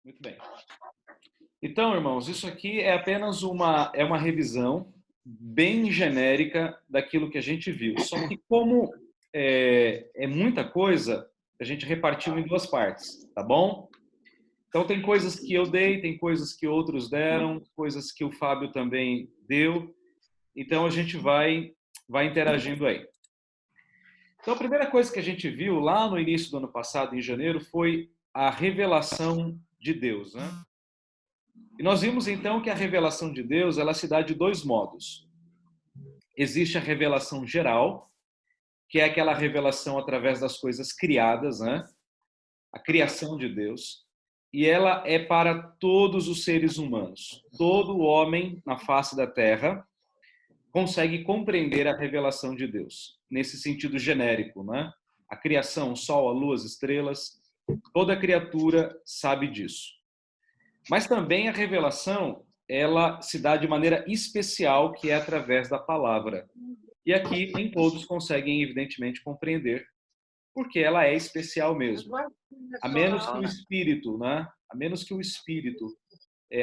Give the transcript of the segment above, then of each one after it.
Muito bem. Então, irmãos, isso aqui é apenas uma revisão bem genérica daquilo que a gente viu. Só que como é muita coisa, a gente repartiu em duas partes, tá bom? Então tem coisas que eu dei, tem coisas que outros deram, coisas que o Fábio também deu. Então a gente vai interagindo aí. Então a primeira coisa que a gente viu lá no início do ano passado, em janeiro, foi a revelação de Deus, né? E nós vimos então que a revelação de Deus, ela se dá de dois modos. Existe a revelação geral, que é aquela revelação através das coisas criadas, né? A criação de Deus. E ela é para todos os seres humanos. Todo homem na face da terra consegue compreender a revelação de Deus, nesse sentido genérico, né? A criação, o sol, a lua, as estrelas, toda criatura sabe disso. Mas também a revelação, ela se dá de maneira especial, que é através da palavra. E aqui nem todos conseguem, evidentemente, compreender, porque ela é especial mesmo. A menos que o Espírito, né? A menos que o Espírito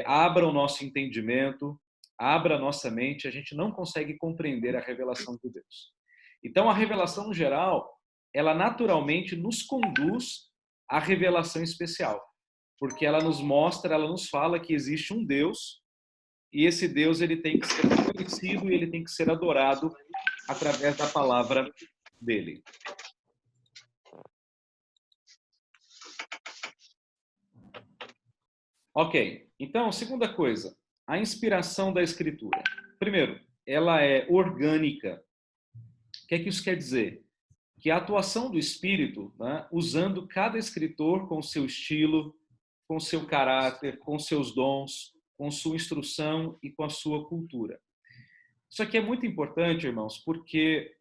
abra o nosso entendimento, abra a nossa mente, a gente não consegue compreender a revelação de Deus. Então, a revelação geral, ela naturalmente nos conduz à revelação especial, porque ela nos mostra, ela nos fala que existe um Deus e esse Deus ele tem que ser conhecido e ele tem que ser adorado através da palavra dele. Ok, então, segunda coisa, a inspiração da Escritura. Primeiro, ela é orgânica. O que é que isso quer dizer? Que a atuação do Espírito, né, usando cada escritor com seu estilo, com seu caráter, com seus dons, com sua instrução e com a sua cultura. Isso aqui é muito importante, irmãos, porque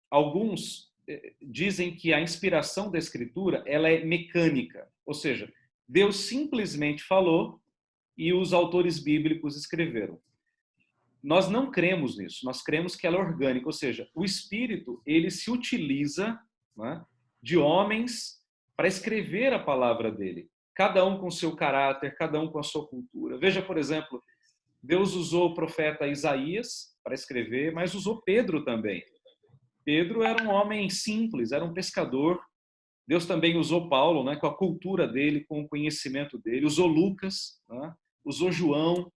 alguns dizem que a inspiração da Escritura ela é mecânica, ou seja, Deus simplesmente falou e os autores bíblicos escreveram. Nós não cremos nisso, nós cremos que ela é orgânica, ou seja, o Espírito ele se utiliza, né, de homens para escrever a palavra dele, cada um com seu caráter, cada um com a sua cultura. Veja, por exemplo, Deus usou o profeta Isaías para escrever, mas usou Pedro também. Pedro era um homem simples, era um pescador. Deus também usou Paulo, né, com a cultura dele, com o conhecimento dele. Usou Lucas, né, usou João,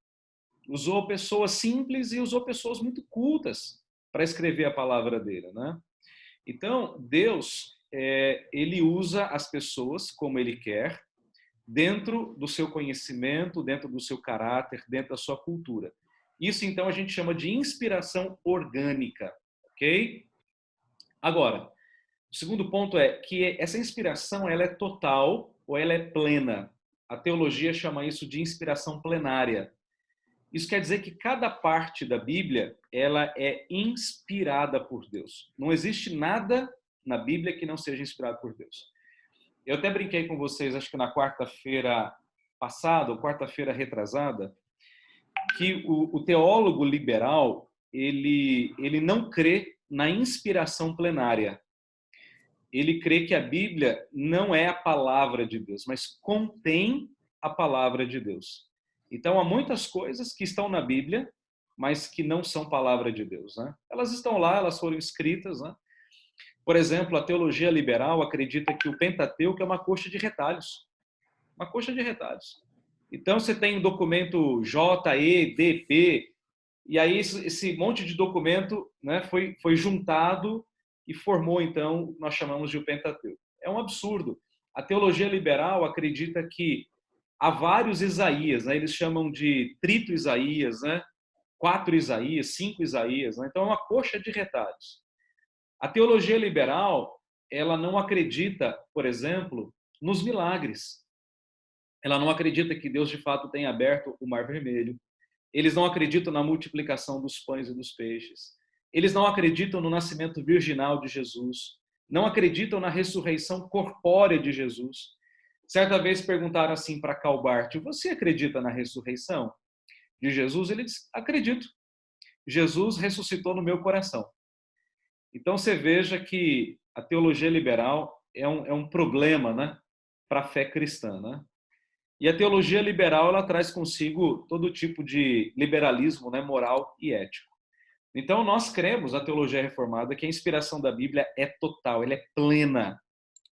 usou pessoas simples e usou pessoas muito cultas para escrever a palavra dele, né? Então, Deus, ele usa as pessoas como ele quer, dentro do seu conhecimento, dentro do seu caráter, dentro da sua cultura. Isso, então, a gente chama de inspiração orgânica, ok? Agora, o segundo ponto é que essa inspiração ela é total ou ela é plena. A teologia chama isso de inspiração plenária. Isso quer dizer que cada parte da Bíblia ela é inspirada por Deus. Não existe nada na Bíblia que não seja inspirado por Deus. Eu até brinquei com vocês, acho que na quarta-feira passada, ou quarta-feira retrasada, que o teólogo liberal ele não crê na inspiração plenária. Ele crê que a Bíblia não é a palavra de Deus, mas contém a palavra de Deus. Então, há muitas coisas que estão na Bíblia, mas que não são palavra de Deus, né? Elas estão lá, elas foram escritas, né? Por exemplo, a teologia liberal acredita que o Pentateuco é uma coxa de retalhos. Uma coxa de retalhos. Então, você tem o documento J, E, D, P, e aí esse monte de documento, né, foi juntado e formou, então, nós chamamos de o Pentateuco. É um absurdo. A teologia liberal acredita que há vários Isaías, né? Eles chamam de trito Isaías, né? 4 Isaías, 5 Isaías, né? Então é uma coxa de retalhos. A teologia liberal, ela não acredita, por exemplo, nos milagres. Ela não acredita que Deus de fato tenha aberto o Mar Vermelho. Eles não acreditam na multiplicação dos pães e dos peixes. Eles não acreditam no nascimento virginal de Jesus. Não acreditam na ressurreição corpórea de Jesus. Certa vez perguntaram assim para Calbart: você acredita na ressurreição de Jesus? Ele disse: acredito. Jesus ressuscitou no meu coração. Então você veja que a teologia liberal é um problema, né? para a fé cristã, né? E a teologia liberal, ela traz consigo todo tipo de liberalismo, né, moral e ético. Então, nós cremos, na teologia reformada, que a inspiração da Bíblia é total, ela é plena,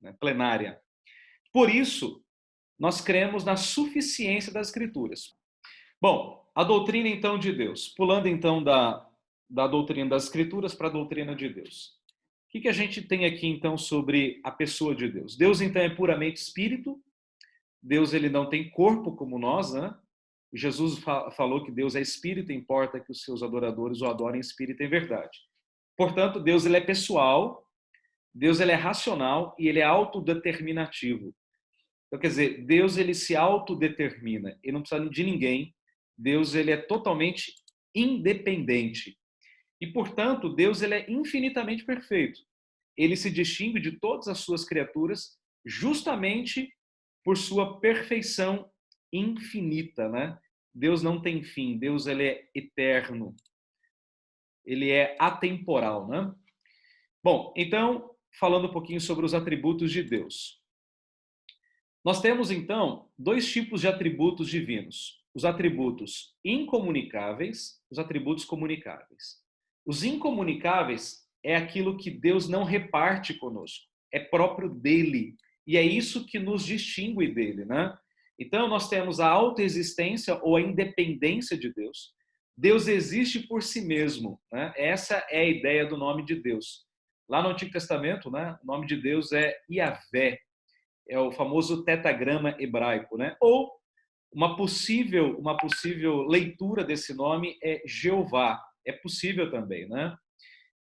né, plenária. Por isso, nós cremos na suficiência das Escrituras. Bom, a doutrina, então, de Deus. Pulando, então, da doutrina das Escrituras para a doutrina de Deus. O que a gente tem aqui, então, sobre a pessoa de Deus? Deus, então, é puramente espírito. Deus, ele não tem corpo como nós, né? Jesus falou que Deus é espírito, importa que os seus adoradores o adorem em espírito e em verdade. Portanto, Deus, ele é pessoal, Deus, ele é racional e ele é autodeterminativo. Então, quer dizer, Deus, ele se autodetermina, ele não precisa de ninguém. Deus, ele é totalmente independente. E, portanto, Deus, ele é infinitamente perfeito. Ele se distingue de todas as suas criaturas justamente por sua perfeição infinita, né? Deus não tem fim, Deus, ele é eterno. Ele é atemporal, né? Bom, então, falando um pouquinho sobre os atributos de Deus. Nós temos, então, dois tipos de atributos divinos. Os atributos incomunicáveis, os atributos comunicáveis. Os incomunicáveis é aquilo que Deus não reparte conosco, é próprio dele. E é isso que nos distingue dele, né? Então, nós temos a autoexistência ou a independência de Deus. Deus existe por si mesmo, né? Essa é a ideia do nome de Deus. Lá no Antigo Testamento, né, o nome de Deus é Iavé, é o famoso tetagrama hebraico, né? Ou uma possível leitura desse nome é Jeová, é possível também, né?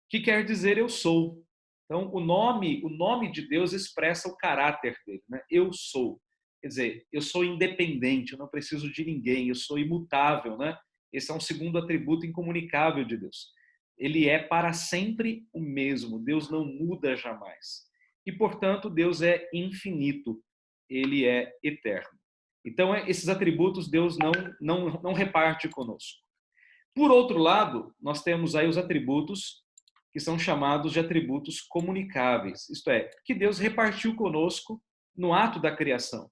Que quer dizer eu sou. Então, o nome de Deus expressa o caráter dele, né? Eu sou. Quer dizer, eu sou independente, eu não preciso de ninguém, eu sou imutável, né? Esse é um segundo atributo incomunicável de Deus. Ele é para sempre o mesmo, Deus não muda jamais. E, portanto, Deus é infinito, ele é eterno. Então, esses atributos Deus não reparte conosco. Por outro lado, nós temos aí os atributos que são chamados de atributos comunicáveis, isto é, que Deus repartiu conosco no ato da criação.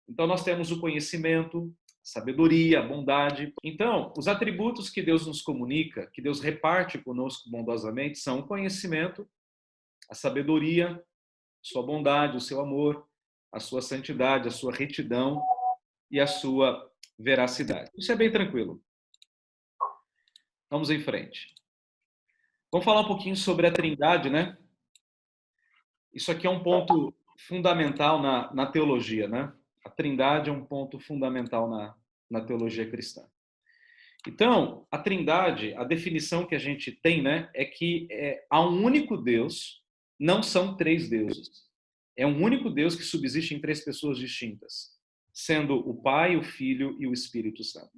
Então, nós temos o conhecimento, a sabedoria, a bondade. Então, os atributos que Deus nos comunica, que Deus reparte conosco bondosamente, são o conhecimento, a sabedoria, a sua bondade, o seu amor, a sua santidade, a sua retidão e a sua veracidade. Isso é bem tranquilo. Vamos em frente. Vamos falar um pouquinho sobre a Trindade, né? Isso aqui é um ponto fundamental na teologia, né? A Trindade é um ponto fundamental na teologia cristã. Então, a Trindade, a definição que a gente tem, né, é que há um único Deus, não são três deuses. É um único Deus que subsiste em três pessoas distintas, sendo o Pai, o Filho e o Espírito Santo.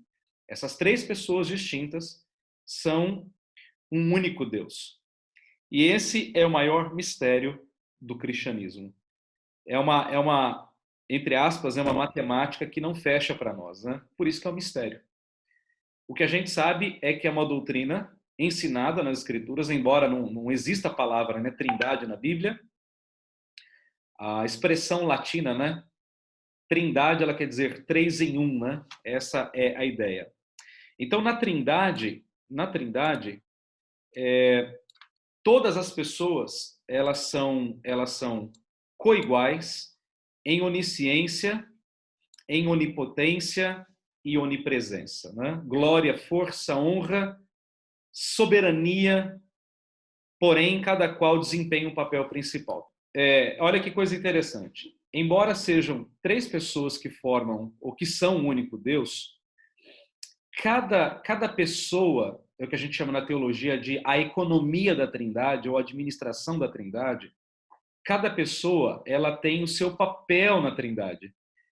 Essas três pessoas distintas são um único Deus. E esse é o maior mistério do cristianismo. Entre aspas, é uma matemática que não fecha para nós, né? Por isso que é um mistério. O que a gente sabe é que é uma doutrina ensinada nas Escrituras, embora não exista a palavra, né, Trindade na Bíblia. A expressão latina, né, Trindade, ela quer dizer três em um, né? Essa é a ideia. Então, na Trindade, todas as pessoas, elas são coiguais em onisciência, em onipotência e onipresença, né? Glória, força, honra, soberania, porém cada qual desempenha um papel principal. Olha que coisa interessante. Embora sejam três pessoas que formam ou que são um único Deus, cada pessoa, é o que a gente chama na teologia de a economia da Trindade ou a administração da Trindade, cada pessoa ela tem o seu papel na Trindade.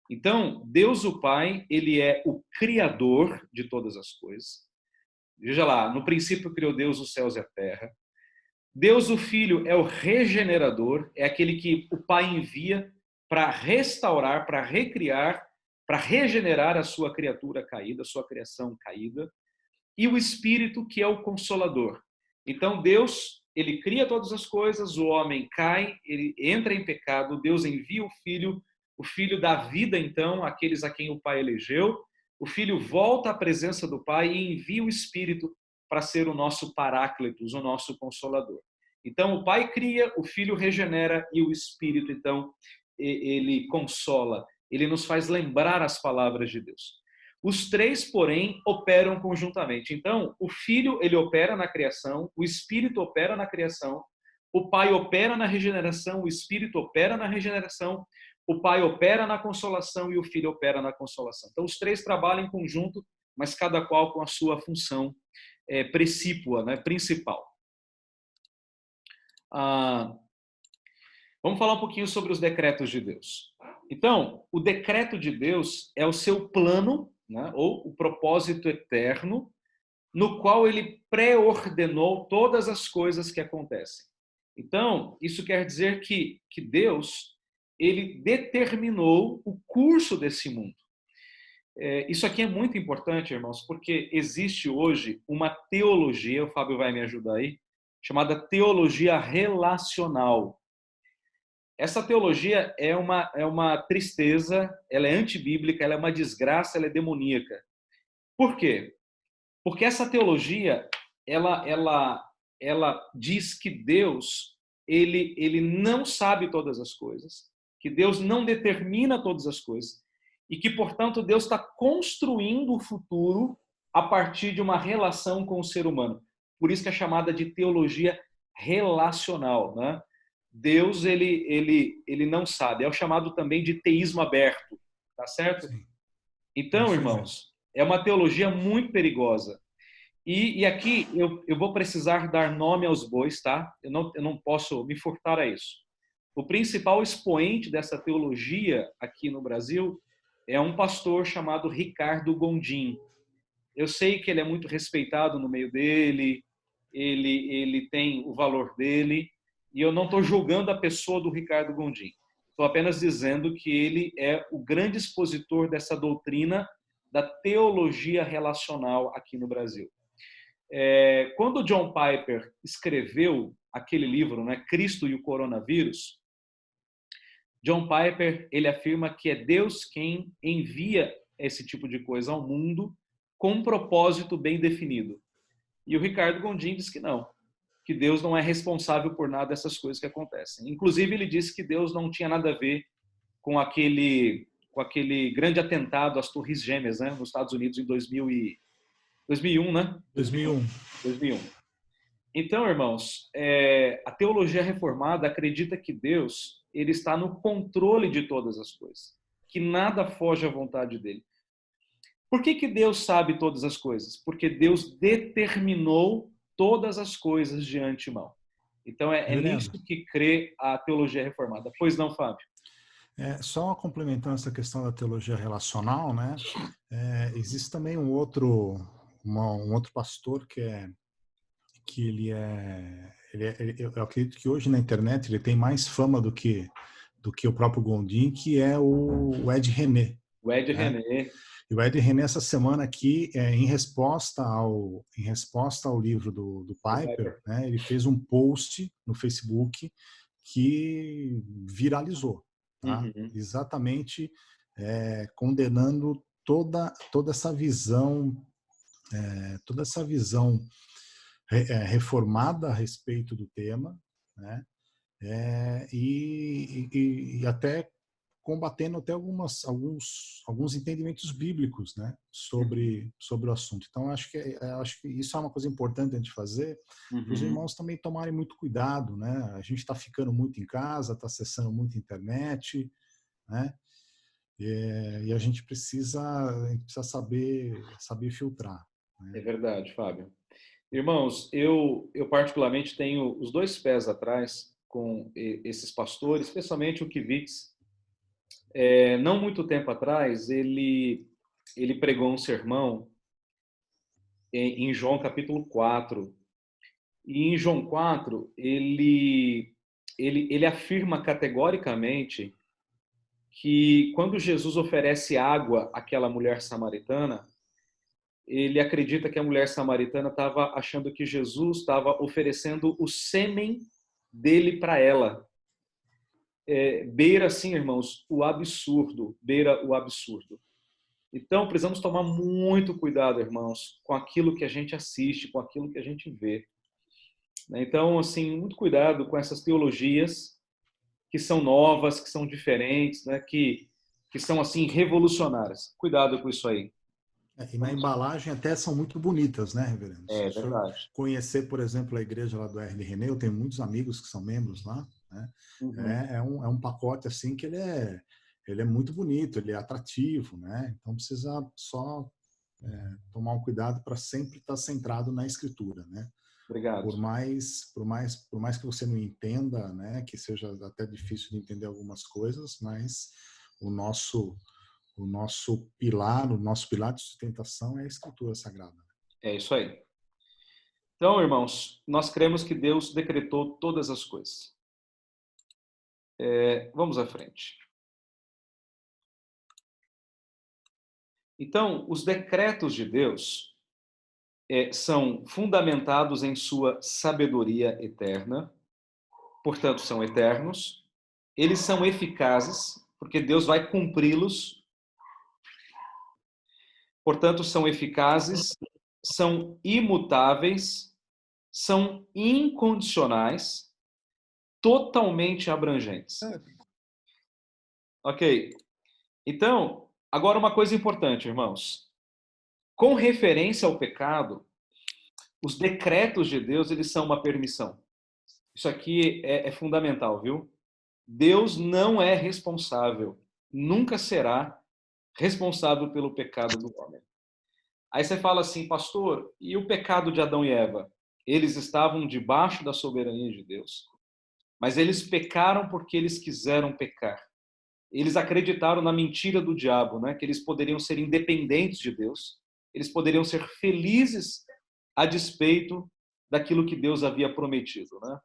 Então, Deus o Pai, ele é o criador de todas as coisas. Veja lá, no princípio criou Deus os céus e a terra. Deus o Filho é o regenerador, é aquele que o Pai envia para restaurar, para recriar, para regenerar a sua criatura caída, a sua criação caída. E o Espírito, que é o Consolador. Então, Deus, ele cria todas as coisas, o homem cai, ele entra em pecado, Deus envia o Filho, o Filho dá vida, então, àqueles a quem o Pai elegeu, o Filho volta à presença do Pai e envia o Espírito para ser o nosso Paráclitos, o nosso Consolador. Então, o Pai cria, o Filho regenera e o Espírito, então, ele consola, ele nos faz lembrar as palavras de Deus. Os três, porém, operam conjuntamente. Então, o Filho, ele opera na criação, o Espírito opera na criação, o Pai opera na regeneração, o Espírito opera na regeneração, o Pai opera na consolação e o Filho opera na consolação. Então, os três trabalham em conjunto, mas cada qual com a sua função precípua, né, principal. Vamos falar um pouquinho sobre os decretos de Deus. Então, o decreto de Deus é o seu plano, né, ou o propósito eterno, no qual ele pré-ordenou todas as coisas que acontecem. Então, isso quer dizer que Deus, ele determinou o curso desse mundo. Isso aqui é muito importante, irmãos, porque existe hoje uma teologia, o Fábio vai me ajudar aí, chamada teologia relacional. Essa teologia é uma tristeza, ela é antibíblica, ela é uma desgraça, ela é demoníaca. Por quê? Porque essa teologia, ela diz que Deus, ele não sabe todas as coisas, que Deus não determina todas as coisas, e que, portanto, Deus está construindo o futuro a partir de uma relação com o ser humano. Por isso que é chamada de teologia relacional, né? Deus, ele não sabe. É o chamado também de teísmo aberto, tá certo? Sim. Então, irmãos, é uma teologia muito perigosa. E aqui eu vou precisar dar nome aos bois, tá? Eu não posso me furtar a isso. O principal expoente dessa teologia aqui no Brasil é um pastor chamado Ricardo Gondim. Eu sei que ele é muito respeitado no meio dele, ele tem o valor dele, e eu não estou julgando a pessoa do Ricardo Gondim. Estou apenas dizendo que ele é o grande expositor dessa doutrina da teologia relacional aqui no Brasil. Quando John Piper escreveu aquele livro, né, Cristo e o Coronavírus, John Piper, ele afirma que é Deus quem envia esse tipo de coisa ao mundo com um propósito bem definido. E o Ricardo Gondim diz que não, que Deus não é responsável por nada dessas coisas que acontecem. Inclusive, ele disse que Deus não tinha nada a ver com aquele grande atentado às Torres Gêmeas, né, nos Estados Unidos em 2001, né? 2001. 2001. Então, irmãos, a teologia reformada acredita que Deus, ele está no controle de todas as coisas, que nada foge à vontade dele. Por que Deus sabe todas as coisas? Porque Deus determinou todas as coisas de antemão. Então, é nisso que crê a teologia reformada. Pois não, Fábio? Só complementando essa questão da teologia relacional, né? Existe também um outro pastor eu acredito que hoje na internet ele tem mais fama do que o próprio Gondim, que é o Ed René. O Ed René. E o Ed René, essa semana aqui, em resposta ao livro do Piper, né, ele fez um post no Facebook que viralizou, tá? Uhum. Exatamente condenando toda essa visão, reformada a respeito do tema, né? E até combatendo até alguns entendimentos bíblicos, né, sobre o assunto. Então, acho que isso é uma coisa importante a gente fazer, para os irmãos também tomarem muito cuidado, né? A gente está ficando muito em casa, está acessando muito a internet, né? E a gente precisa saber filtrar, né? É verdade, Fábio. Irmãos, eu particularmente tenho os dois pés atrás com esses pastores, especialmente o Kivitz. Não muito tempo atrás, ele pregou um sermão em João capítulo 4. E em João 4, ele afirma categoricamente que quando Jesus oferece água àquela mulher samaritana, ele acredita que a mulher samaritana estava achando que Jesus estava oferecendo o sêmen dele para ela. beira, assim, irmãos, o absurdo, beira o absurdo. Então, precisamos tomar muito cuidado, irmãos, com aquilo que a gente assiste, com aquilo que a gente vê. Então, assim, muito cuidado com essas teologias que são novas, que são diferentes, né? que são, assim, revolucionárias. Cuidado com isso aí. E na embalagem até são muito bonitas, né, reverendo? Se É o senhor verdade. conhecer, por exemplo, a igreja lá do R.D. René, eu tenho muitos amigos que são membros lá, né? Uhum. É um pacote assim que ele é muito bonito, ele é atrativo, né? Então precisa só tomar um cuidado para sempre estar centrado na escritura, né? Obrigado. Por mais que você não entenda, né, que seja até difícil de entender algumas coisas, mas o nosso pilar de sustentação é a Escritura Sagrada. É isso aí. Então, irmãos, nós cremos que Deus decretou todas as coisas. Vamos à frente. Então, os decretos de Deus são fundamentados em sua sabedoria eterna, portanto, são eternos. Eles são eficazes, porque Deus vai cumpri-los. Portanto, são eficazes, são imutáveis, são incondicionais, totalmente abrangentes. Ok. Então, agora uma coisa importante, irmãos. Com referência ao pecado, os decretos de Deus, eles são uma permissão. Isso aqui é fundamental, viu? Deus não é responsável, nunca será responsável pelo pecado do homem. Aí você fala assim, pastor, e o pecado de Adão e Eva? Eles estavam debaixo da soberania de Deus, mas eles pecaram porque eles quiseram pecar. Eles acreditaram na mentira do diabo, né? Que eles poderiam ser independentes de Deus, eles poderiam ser felizes a despeito daquilo que Deus havia prometido, né?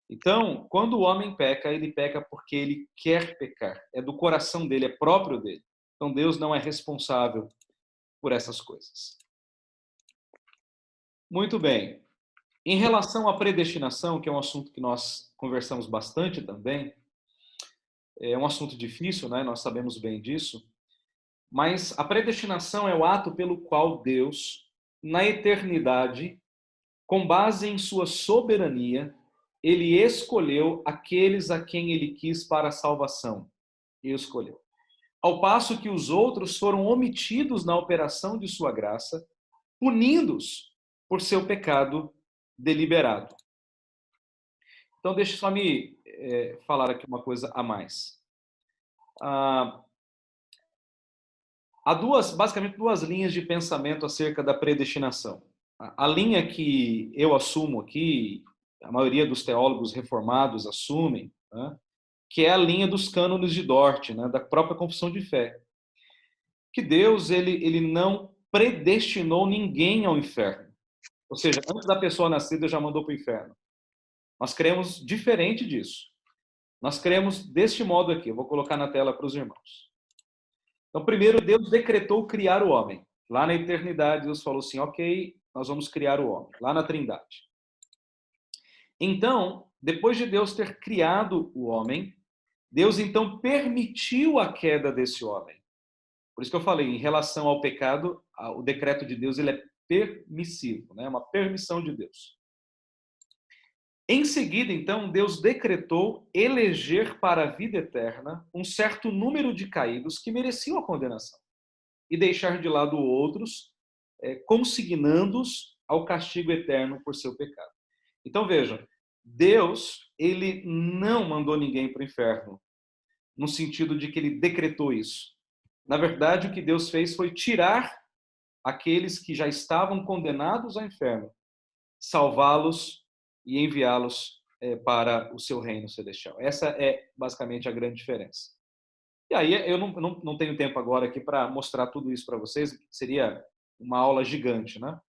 Então, quando o homem peca, ele peca porque ele quer pecar. É do coração dele, é próprio dele. Então, Deus não é responsável por essas coisas. Muito bem. Em relação à predestinação, que é um assunto que nós conversamos bastante também, é um assunto difícil, né? Nós sabemos bem disso. Mas a predestinação é o ato pelo qual Deus, na eternidade, com base em sua soberania, ele escolheu aqueles a quem ele quis para a salvação. E escolheu. Ao passo que os outros foram omitidos na operação de sua graça, punindo-os por seu pecado deliberado. Então, deixa eu só me falar aqui uma coisa a mais. Há basicamente duas linhas de pensamento acerca da predestinação. A linha que eu assumo aqui, a maioria dos teólogos reformados assumem, né, que é a linha dos cânones de Dort, né, da própria confissão de fé. Que Deus ele não predestinou ninguém ao inferno. Ou seja, antes da pessoa nascer, Deus já mandou para o inferno. Nós cremos diferente disso. Nós cremos deste modo aqui. Eu vou colocar na tela para os irmãos. Então, primeiro, Deus decretou criar o homem. Lá na eternidade, Deus falou assim, ok, nós vamos criar o homem. Lá na Trindade. Então, depois de Deus ter criado o homem, Deus então permitiu a queda desse homem. Por isso que eu falei, em relação ao pecado, o decreto de Deus ele é permissivo, né? É uma permissão de Deus. Em seguida, então, Deus decretou eleger para a vida eterna um certo número de caídos que mereciam a condenação e deixar de lado outros, consignando-os ao castigo eterno por seu pecado. Então, vejam, Deus ele não mandou ninguém para o inferno, no sentido de que ele decretou isso. Na verdade, o que Deus fez foi tirar aqueles que já estavam condenados ao inferno, salvá-los e enviá-los para o seu reino celestial. Essa é basicamente a grande diferença. E aí eu não tenho tempo agora aqui para mostrar tudo isso para vocês, seria uma aula gigante, né?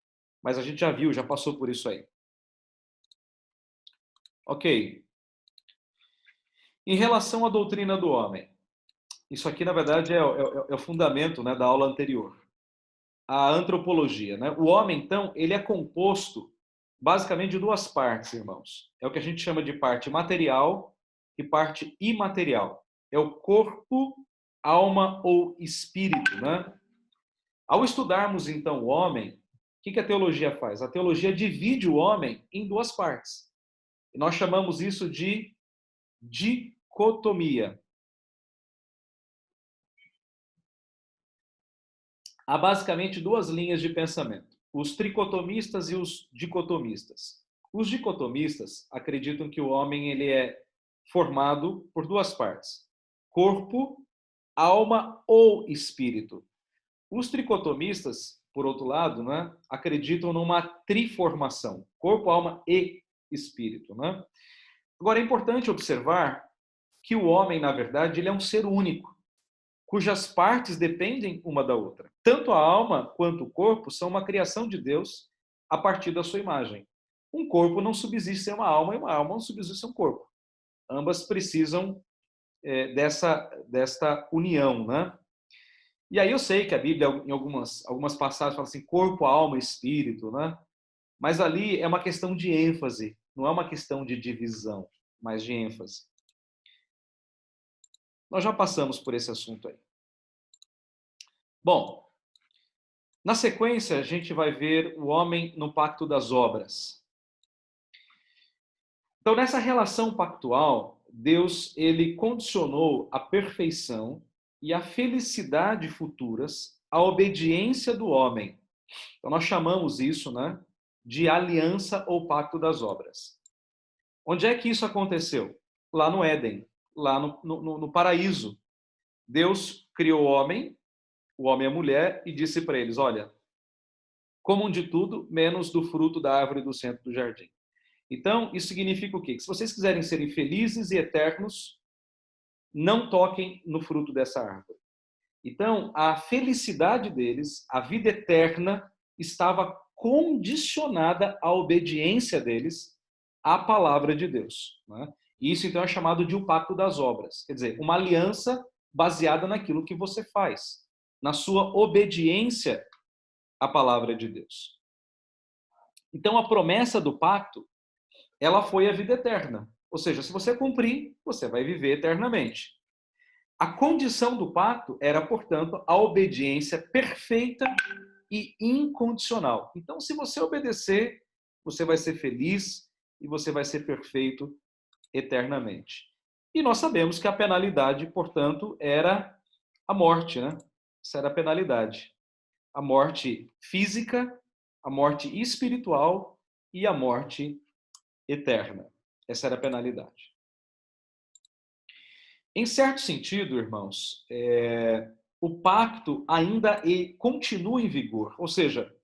Mas a gente já viu, já passou por isso aí. Ok. Em relação à doutrina do homem, isso aqui, na verdade, é o fundamento, né, da aula anterior. A antropologia, né? O homem, então, ele é composto basicamente de duas partes, irmãos. É o que a gente chama de parte material e parte imaterial. É o corpo, alma ou espírito, né? Ao estudarmos, então, o homem, o que a teologia faz? A teologia divide o homem em duas partes. E nós chamamos isso de dicotomia. Há basicamente duas linhas de pensamento: os tricotomistas e os dicotomistas. Os dicotomistas acreditam que o homem ele é formado por duas partes: corpo, alma ou espírito. Os tricotomistas, por outro lado, né, acreditam numa triformação: corpo, alma e espírito. Né? Agora, é importante observar que o homem, na verdade, ele é um ser único, cujas partes dependem uma da outra. Tanto a alma quanto o corpo são uma criação de Deus a partir da sua imagem. Um corpo não subsiste sem uma alma e uma alma não subsiste sem um corpo. Ambas precisam desta união, né? E aí eu sei que a Bíblia, em algumas passagens, fala assim, corpo, alma, espírito, né? Mas ali é uma questão de ênfase, não é uma questão de divisão, mas de ênfase. Nós já passamos por esse assunto aí. Bom, na sequência, a gente vai ver o homem no pacto das obras. Então, nessa relação pactual, Deus ele condicionou a perfeição e a felicidade futuras à obediência do homem. Então, nós chamamos isso, né, de aliança ou pacto das obras. Onde é que isso aconteceu? Lá no Éden, lá no paraíso. Deus criou o homem e a mulher, e disse para eles, olha, comam de tudo, menos do fruto da árvore do centro do jardim. Então, isso significa o quê? Que se vocês quiserem serem felizes e eternos, não toquem no fruto dessa árvore. Então, a felicidade deles, a vida eterna, estava condicionada à obediência deles à palavra de Deus. Né? E isso, então, é chamado de o pacto das obras. Quer dizer, uma aliança baseada naquilo que você faz, na sua obediência à palavra de Deus. Então, a promessa do pacto, ela foi a vida eterna. Ou seja, se você cumprir, você vai viver eternamente. A condição do pacto era, portanto, a obediência perfeita e incondicional. Então, se você obedecer, você vai ser feliz e você vai ser perfeito eternamente. E nós sabemos que a penalidade, portanto, era a morte, né? Essa era a penalidade. A morte física, a morte espiritual e a morte eterna. Essa era a penalidade. Em certo sentido, irmãos, o pacto ainda continua em vigor, ou seja,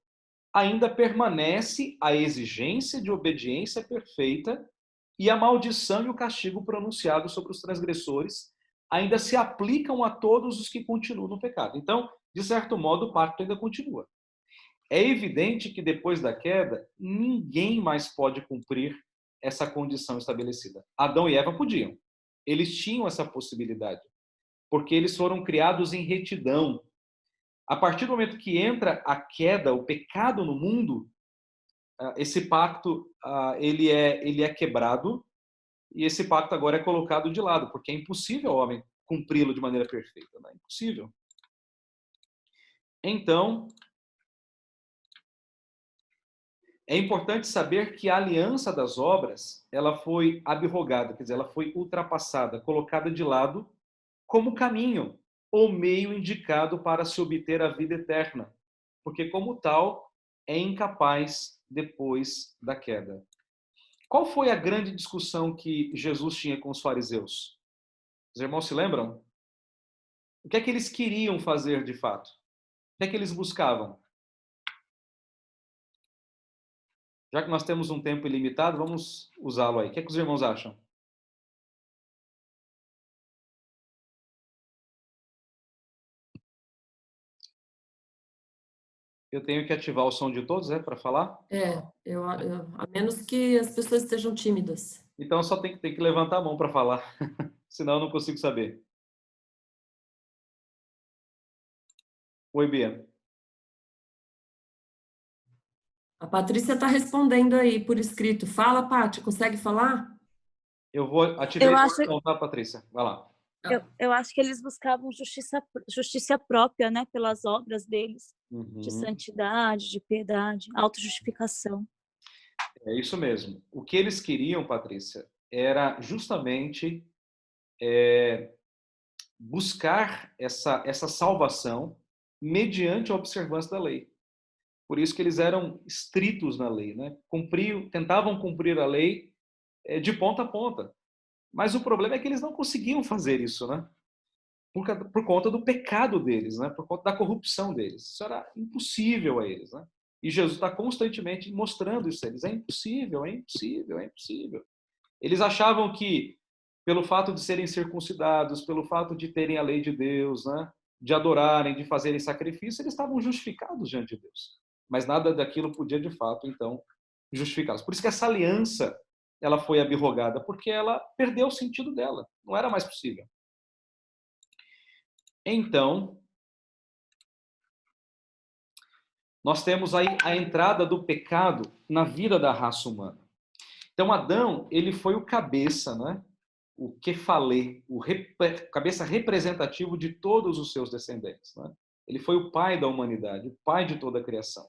ainda permanece a exigência de obediência perfeita e a maldição e o castigo pronunciado sobre os transgressores ainda se aplicam a todos os que continuam no pecado. Então, de certo modo, o pacto ainda continua. É evidente que depois da queda, ninguém mais pode cumprir essa condição estabelecida. Adão e Eva podiam. Eles tinham essa possibilidade, porque eles foram criados em retidão. A partir do momento que entra a queda, o pecado no mundo, esse pacto ele é quebrado e esse pacto agora é colocado de lado, porque é impossível o homem cumpri-lo de maneira perfeita. Não é impossível. Então, é importante saber que a aliança das obras, ela foi abrogada, quer dizer, ela foi ultrapassada, colocada de lado como caminho ou meio indicado para se obter a vida eterna, porque como tal é incapaz depois da queda. Qual foi a grande discussão que Jesus tinha com os fariseus? Os irmãos se lembram? O que é que eles queriam fazer de fato? O que é que eles buscavam? Já que nós temos um tempo ilimitado, vamos usá-lo aí. O que é que os irmãos acham? Eu tenho que ativar o som de todos, para falar? A menos que as pessoas estejam tímidas. Então só tem que levantar a mão para falar, senão eu não consigo saber. Oi, Bia. A Patrícia está respondendo aí por escrito. Fala, Paty, consegue falar? Eu vou ativar Eu a acho, questão, tá, Patrícia? Vai lá. eu acho que eles buscavam justiça própria, né? Pelas obras deles, de Uhum. santidade, de piedade, autojustificação. É isso mesmo. O que eles queriam, Patrícia, era justamente buscar essa salvação mediante a observância da lei. Por isso que eles eram estritos na lei, né? Tentavam cumprir a lei de ponta a ponta. Mas o problema é que eles não conseguiam fazer isso, né? Por conta do pecado deles, né? Por conta da corrupção deles. Isso era impossível a eles, né? E Jesus está constantemente mostrando isso a eles. É impossível, é impossível, é impossível. Eles achavam que, pelo fato de serem circuncidados, pelo fato de terem a lei de Deus, né? De adorarem, de fazerem sacrifício, eles estavam justificados diante de Deus. Mas nada daquilo podia, de fato, então, justificá-los. Por isso que essa aliança ela foi abrogada, porque ela perdeu o sentido dela. Não era mais possível. Então, nós temos aí a entrada do pecado na vida da raça humana. Então, Adão, ele foi o cabeça, né? O kefalé, cabeça representativo de todos os seus descendentes. Né? Ele foi o pai da humanidade, o pai de toda a criação.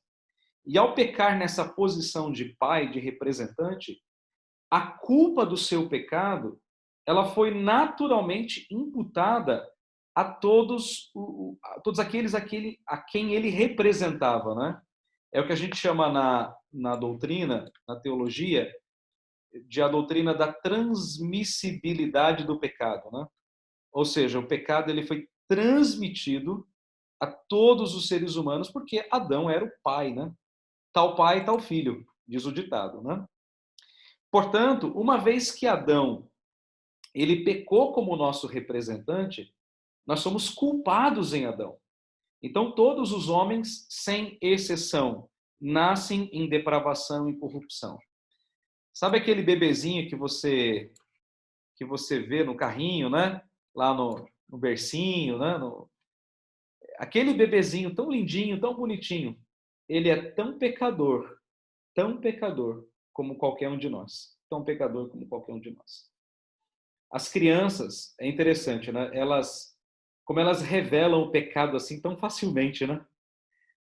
E ao pecar nessa posição de pai, de representante, a culpa do seu pecado, ela foi naturalmente imputada a todos aqueles a quem ele representava, né? É o que a gente chama na doutrina, na teologia, de a doutrina da transmissibilidade do pecado, né? Ou seja, o pecado ele foi transmitido a todos os seres humanos porque Adão era o pai, né? Tal pai, tal filho, diz o ditado, né? Portanto, uma vez que Adão ele pecou como nosso representante, nós somos culpados em Adão. Então, todos os homens, sem exceção, nascem em depravação e corrupção. Sabe aquele bebezinho que você vê no carrinho, né? Lá no bercinho, né? Aquele bebezinho tão lindinho, tão bonitinho, ele é tão pecador como qualquer um de nós. Tão pecador como qualquer um de nós. As crianças, é interessante, né? Como elas revelam o pecado assim tão facilmente, né?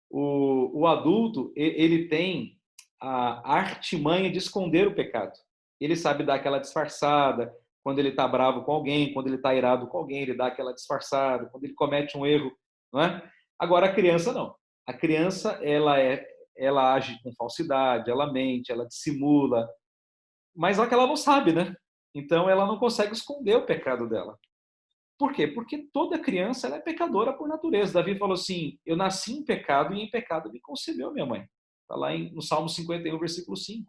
O adulto, ele tem a artimanha de esconder o pecado. Ele sabe dar aquela disfarçada, quando ele está bravo com alguém, quando ele está irado com alguém, ele dá aquela disfarçada, quando ele comete um erro, não é? Agora a criança não. A criança, ela age com falsidade, ela mente, ela dissimula, mas só que ela não sabe, né? Então ela não consegue esconder o pecado dela. Por quê? Porque toda criança ela é pecadora por natureza. Davi falou assim: eu nasci em pecado e em pecado me concebeu minha mãe. Está lá no Salmo 51, versículo 5.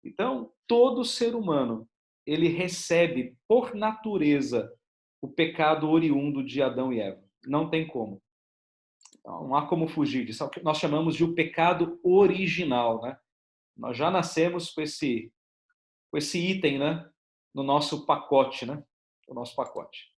Então, todo ser humano, ele recebe por natureza o pecado oriundo de Adão e Eva. Não tem como. Não há como fugir disso. É o que nós chamamos de o pecado original, né? Nós já nascemos com esse item, né? No nosso pacote, né? O nosso pacote.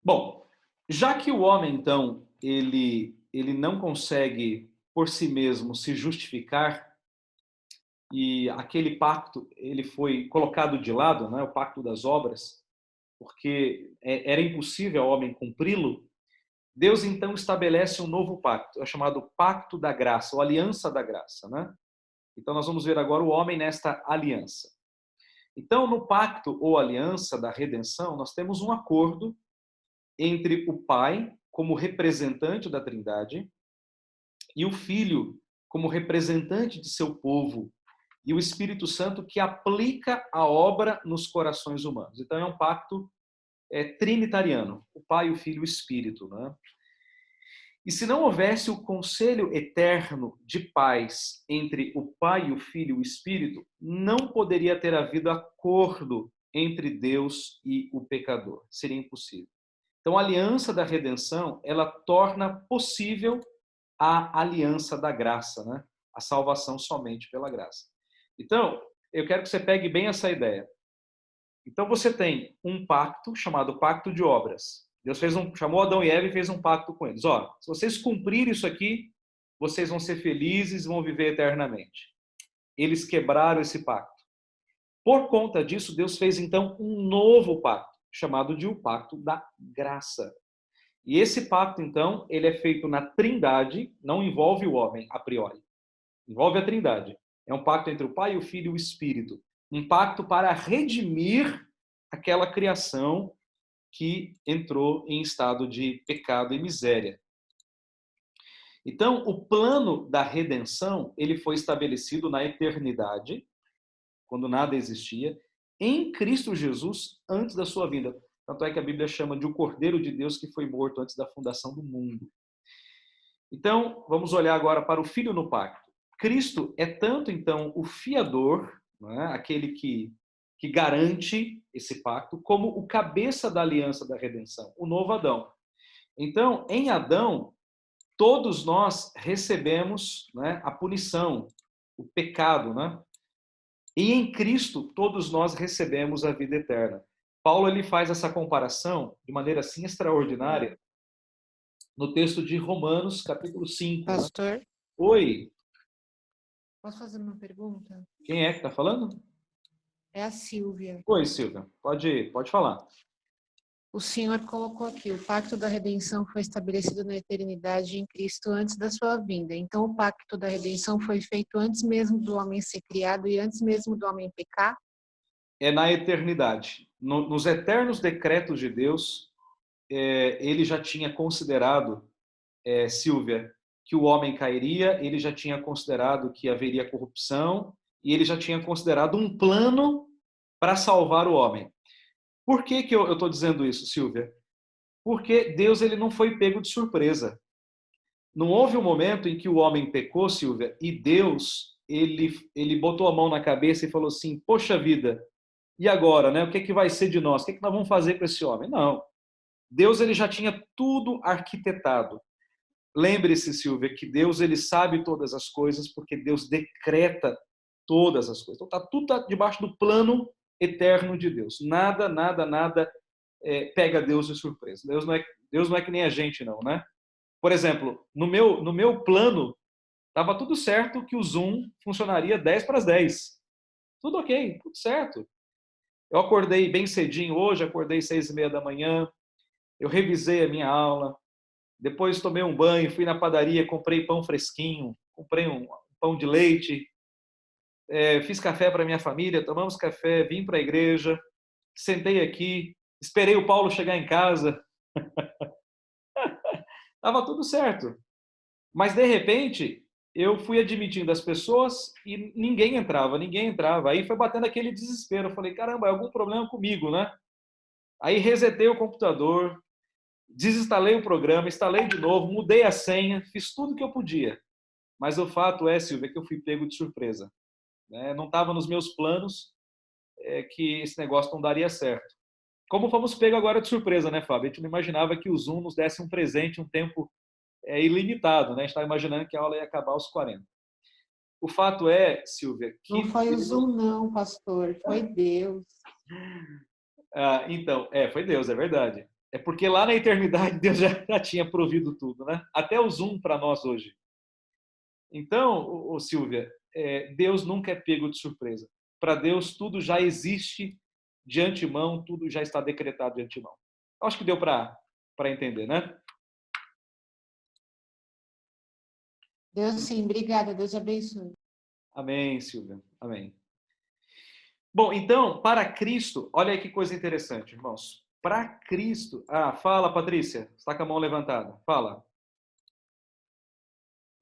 Bom, já que o homem, então, ele não consegue por si mesmo se justificar e aquele pacto ele foi colocado de lado, né, o pacto das obras, porque era impossível ao homem cumpri-lo, Deus então estabelece um novo pacto, é chamado Pacto da Graça, ou Aliança da Graça, né? Então nós vamos ver agora o homem nesta aliança. Então, no pacto ou aliança da redenção, nós temos um acordo entre o Pai, como representante da Trindade, e o Filho, como representante de seu povo, e o Espírito Santo, que aplica a obra nos corações humanos. Então, é um pacto trinitariano, o Pai, o Filho e o Espírito. Né? E se não houvesse o conselho eterno de paz entre o Pai, o Filho e o Espírito, não poderia ter havido acordo entre Deus e o pecador. Seria impossível. Então, a aliança da redenção, ela torna possível a aliança da graça, né? A salvação somente pela graça. Então, eu quero que você pegue bem essa ideia. Então, você tem um pacto chamado Pacto de Obras. Deus chamou Adão e Eva e fez um pacto com eles. Ó, se vocês cumprirem isso aqui, vocês vão ser felizes e vão viver eternamente. eles quebraram esse pacto. Por conta disso, Deus fez então um novo pacto, chamado de o pacto da graça. E esse pacto, então, ele é feito na Trindade, não envolve o homem a priori. Envolve a Trindade. É um pacto entre o Pai, o Filho e o Espírito. Um pacto para redimir aquela criação que entrou em estado de pecado e miséria. Então, o plano da redenção, ele foi estabelecido na eternidade, quando nada existia, em Cristo Jesus antes da sua vinda. Tanto é que a Bíblia chama de o Cordeiro de Deus que foi morto antes da fundação do mundo. Então, vamos olhar agora para o Filho no pacto. Cristo é tanto, então, o fiador, não é? Aquele que garante esse pacto, como o cabeça da aliança da redenção, o novo Adão. Então, em Adão, todos nós recebemos, né, a punição, o pecado, né? E em Cristo, todos nós recebemos a vida eterna. Paulo ele faz essa comparação de maneira assim extraordinária no texto de Romanos, capítulo 5. Pastor, Né? Oi, posso fazer uma pergunta? quem é que está falando? É a Silvia. Oi, Silvia, pode falar. O senhor colocou aqui, o pacto da redenção foi estabelecido na eternidade em Cristo antes da sua vinda. Então, o pacto da redenção foi feito antes mesmo do homem ser criado e antes mesmo do homem pecar? É na eternidade. Nos eternos decretos de Deus, ele já tinha considerado, Silvia, que o homem cairia, ele já tinha considerado que haveria corrupção, e ele já tinha considerado um plano para salvar o homem. Por que eu estou dizendo isso, Silvia? Porque Deus ele não foi pego de surpresa. Não houve um momento em que o homem pecou, Silvia, e Deus ele botou a mão na cabeça e falou assim, poxa vida, e agora, né? O que vai ser de nós? O que nós vamos fazer com esse homem? Não. Deus ele já tinha tudo arquitetado. Lembre-se, Silvia, que Deus ele sabe todas as coisas porque Deus decreta todas as coisas. Então tá tudo debaixo do plano eterno de Deus. Nada pega Deus de surpresa. Deus não é que nem a gente não, né? Por exemplo, no meu plano estava tudo certo que o Zoom funcionaria 10 para as 10. Tudo ok, tudo certo. Eu acordei bem cedinho hoje, acordei 6:30 da manhã, eu revisei a minha aula, depois tomei um banho, fui na padaria, comprei pão fresquinho, comprei um pão de leite, fiz café para minha família, tomamos café, vim para a igreja, sentei aqui, esperei o Paulo chegar em casa. Estava tudo certo. Mas, de repente, eu fui admitindo as pessoas e ninguém entrava. Aí foi batendo aquele desespero. Eu falei, caramba, é algum problema comigo, né? Aí resetei o computador, desinstalei o programa, instalei de novo, mudei a senha, fiz tudo que eu podia. Mas o fato é, Silvia, que eu fui pego de surpresa. Não estava nos meus planos que esse negócio não daria certo. Como fomos pego agora de surpresa, né, Fábio? A gente não imaginava que o Zoom nos desse um presente, um tempo ilimitado, né? A gente estava imaginando que a aula ia acabar aos 40. O fato é, Silvia, que... Não foi o Zoom não, pastor, foi Deus. Então, foi Deus, é verdade. É porque lá na eternidade Deus já tinha provido tudo, né? Até o Zoom para nós hoje. Então, Silvia, Deus nunca é pego de surpresa. Para Deus tudo já existe de antemão, tudo já está decretado de antemão. Acho que deu para entender, né? Deus sim, obrigada, Deus abençoe. Amém, Silvia, amém. Bom, então, para Cristo, olha aí que coisa interessante, irmãos. Para Cristo... fala, Patrícia, está com a mão levantada, fala.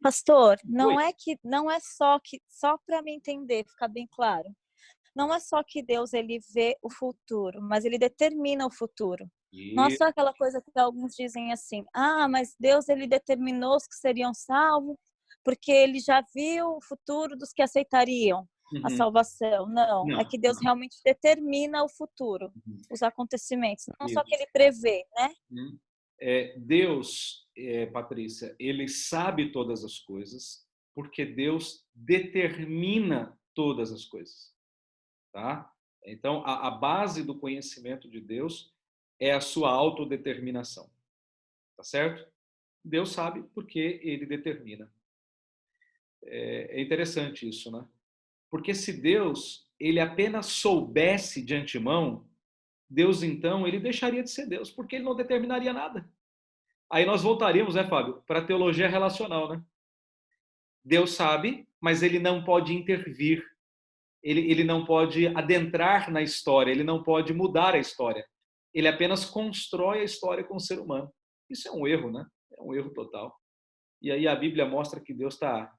Pastor, Oi. não é só para me entender, ficar bem claro. Não é só que Deus ele vê o futuro, mas ele determina o futuro. Não é só aquela coisa que alguns dizem assim: mas Deus ele determinou os que seriam salvos, porque ele já viu o futuro dos que aceitariam a salvação. Não, é que Deus realmente determina o futuro, os acontecimentos. Não só que ele prevê, né? Deus, Patrícia, ele sabe todas as coisas, porque Deus determina todas as coisas. Tá? Então, a base do conhecimento de Deus é a sua autodeterminação. Tá certo? Deus sabe porque ele determina. É interessante isso, né? Porque se Deus, ele apenas soubesse de antemão, Deus então, ele deixaria de ser Deus, porque ele não determinaria nada. Aí nós voltaríamos, né, Fábio, para a teologia relacional, né? Deus sabe, mas ele não pode intervir. Ele não pode adentrar na história, ele não pode mudar a história. Ele apenas constrói a história com o ser humano. Isso é um erro, né? É um erro total. E aí a Bíblia mostra que Deus está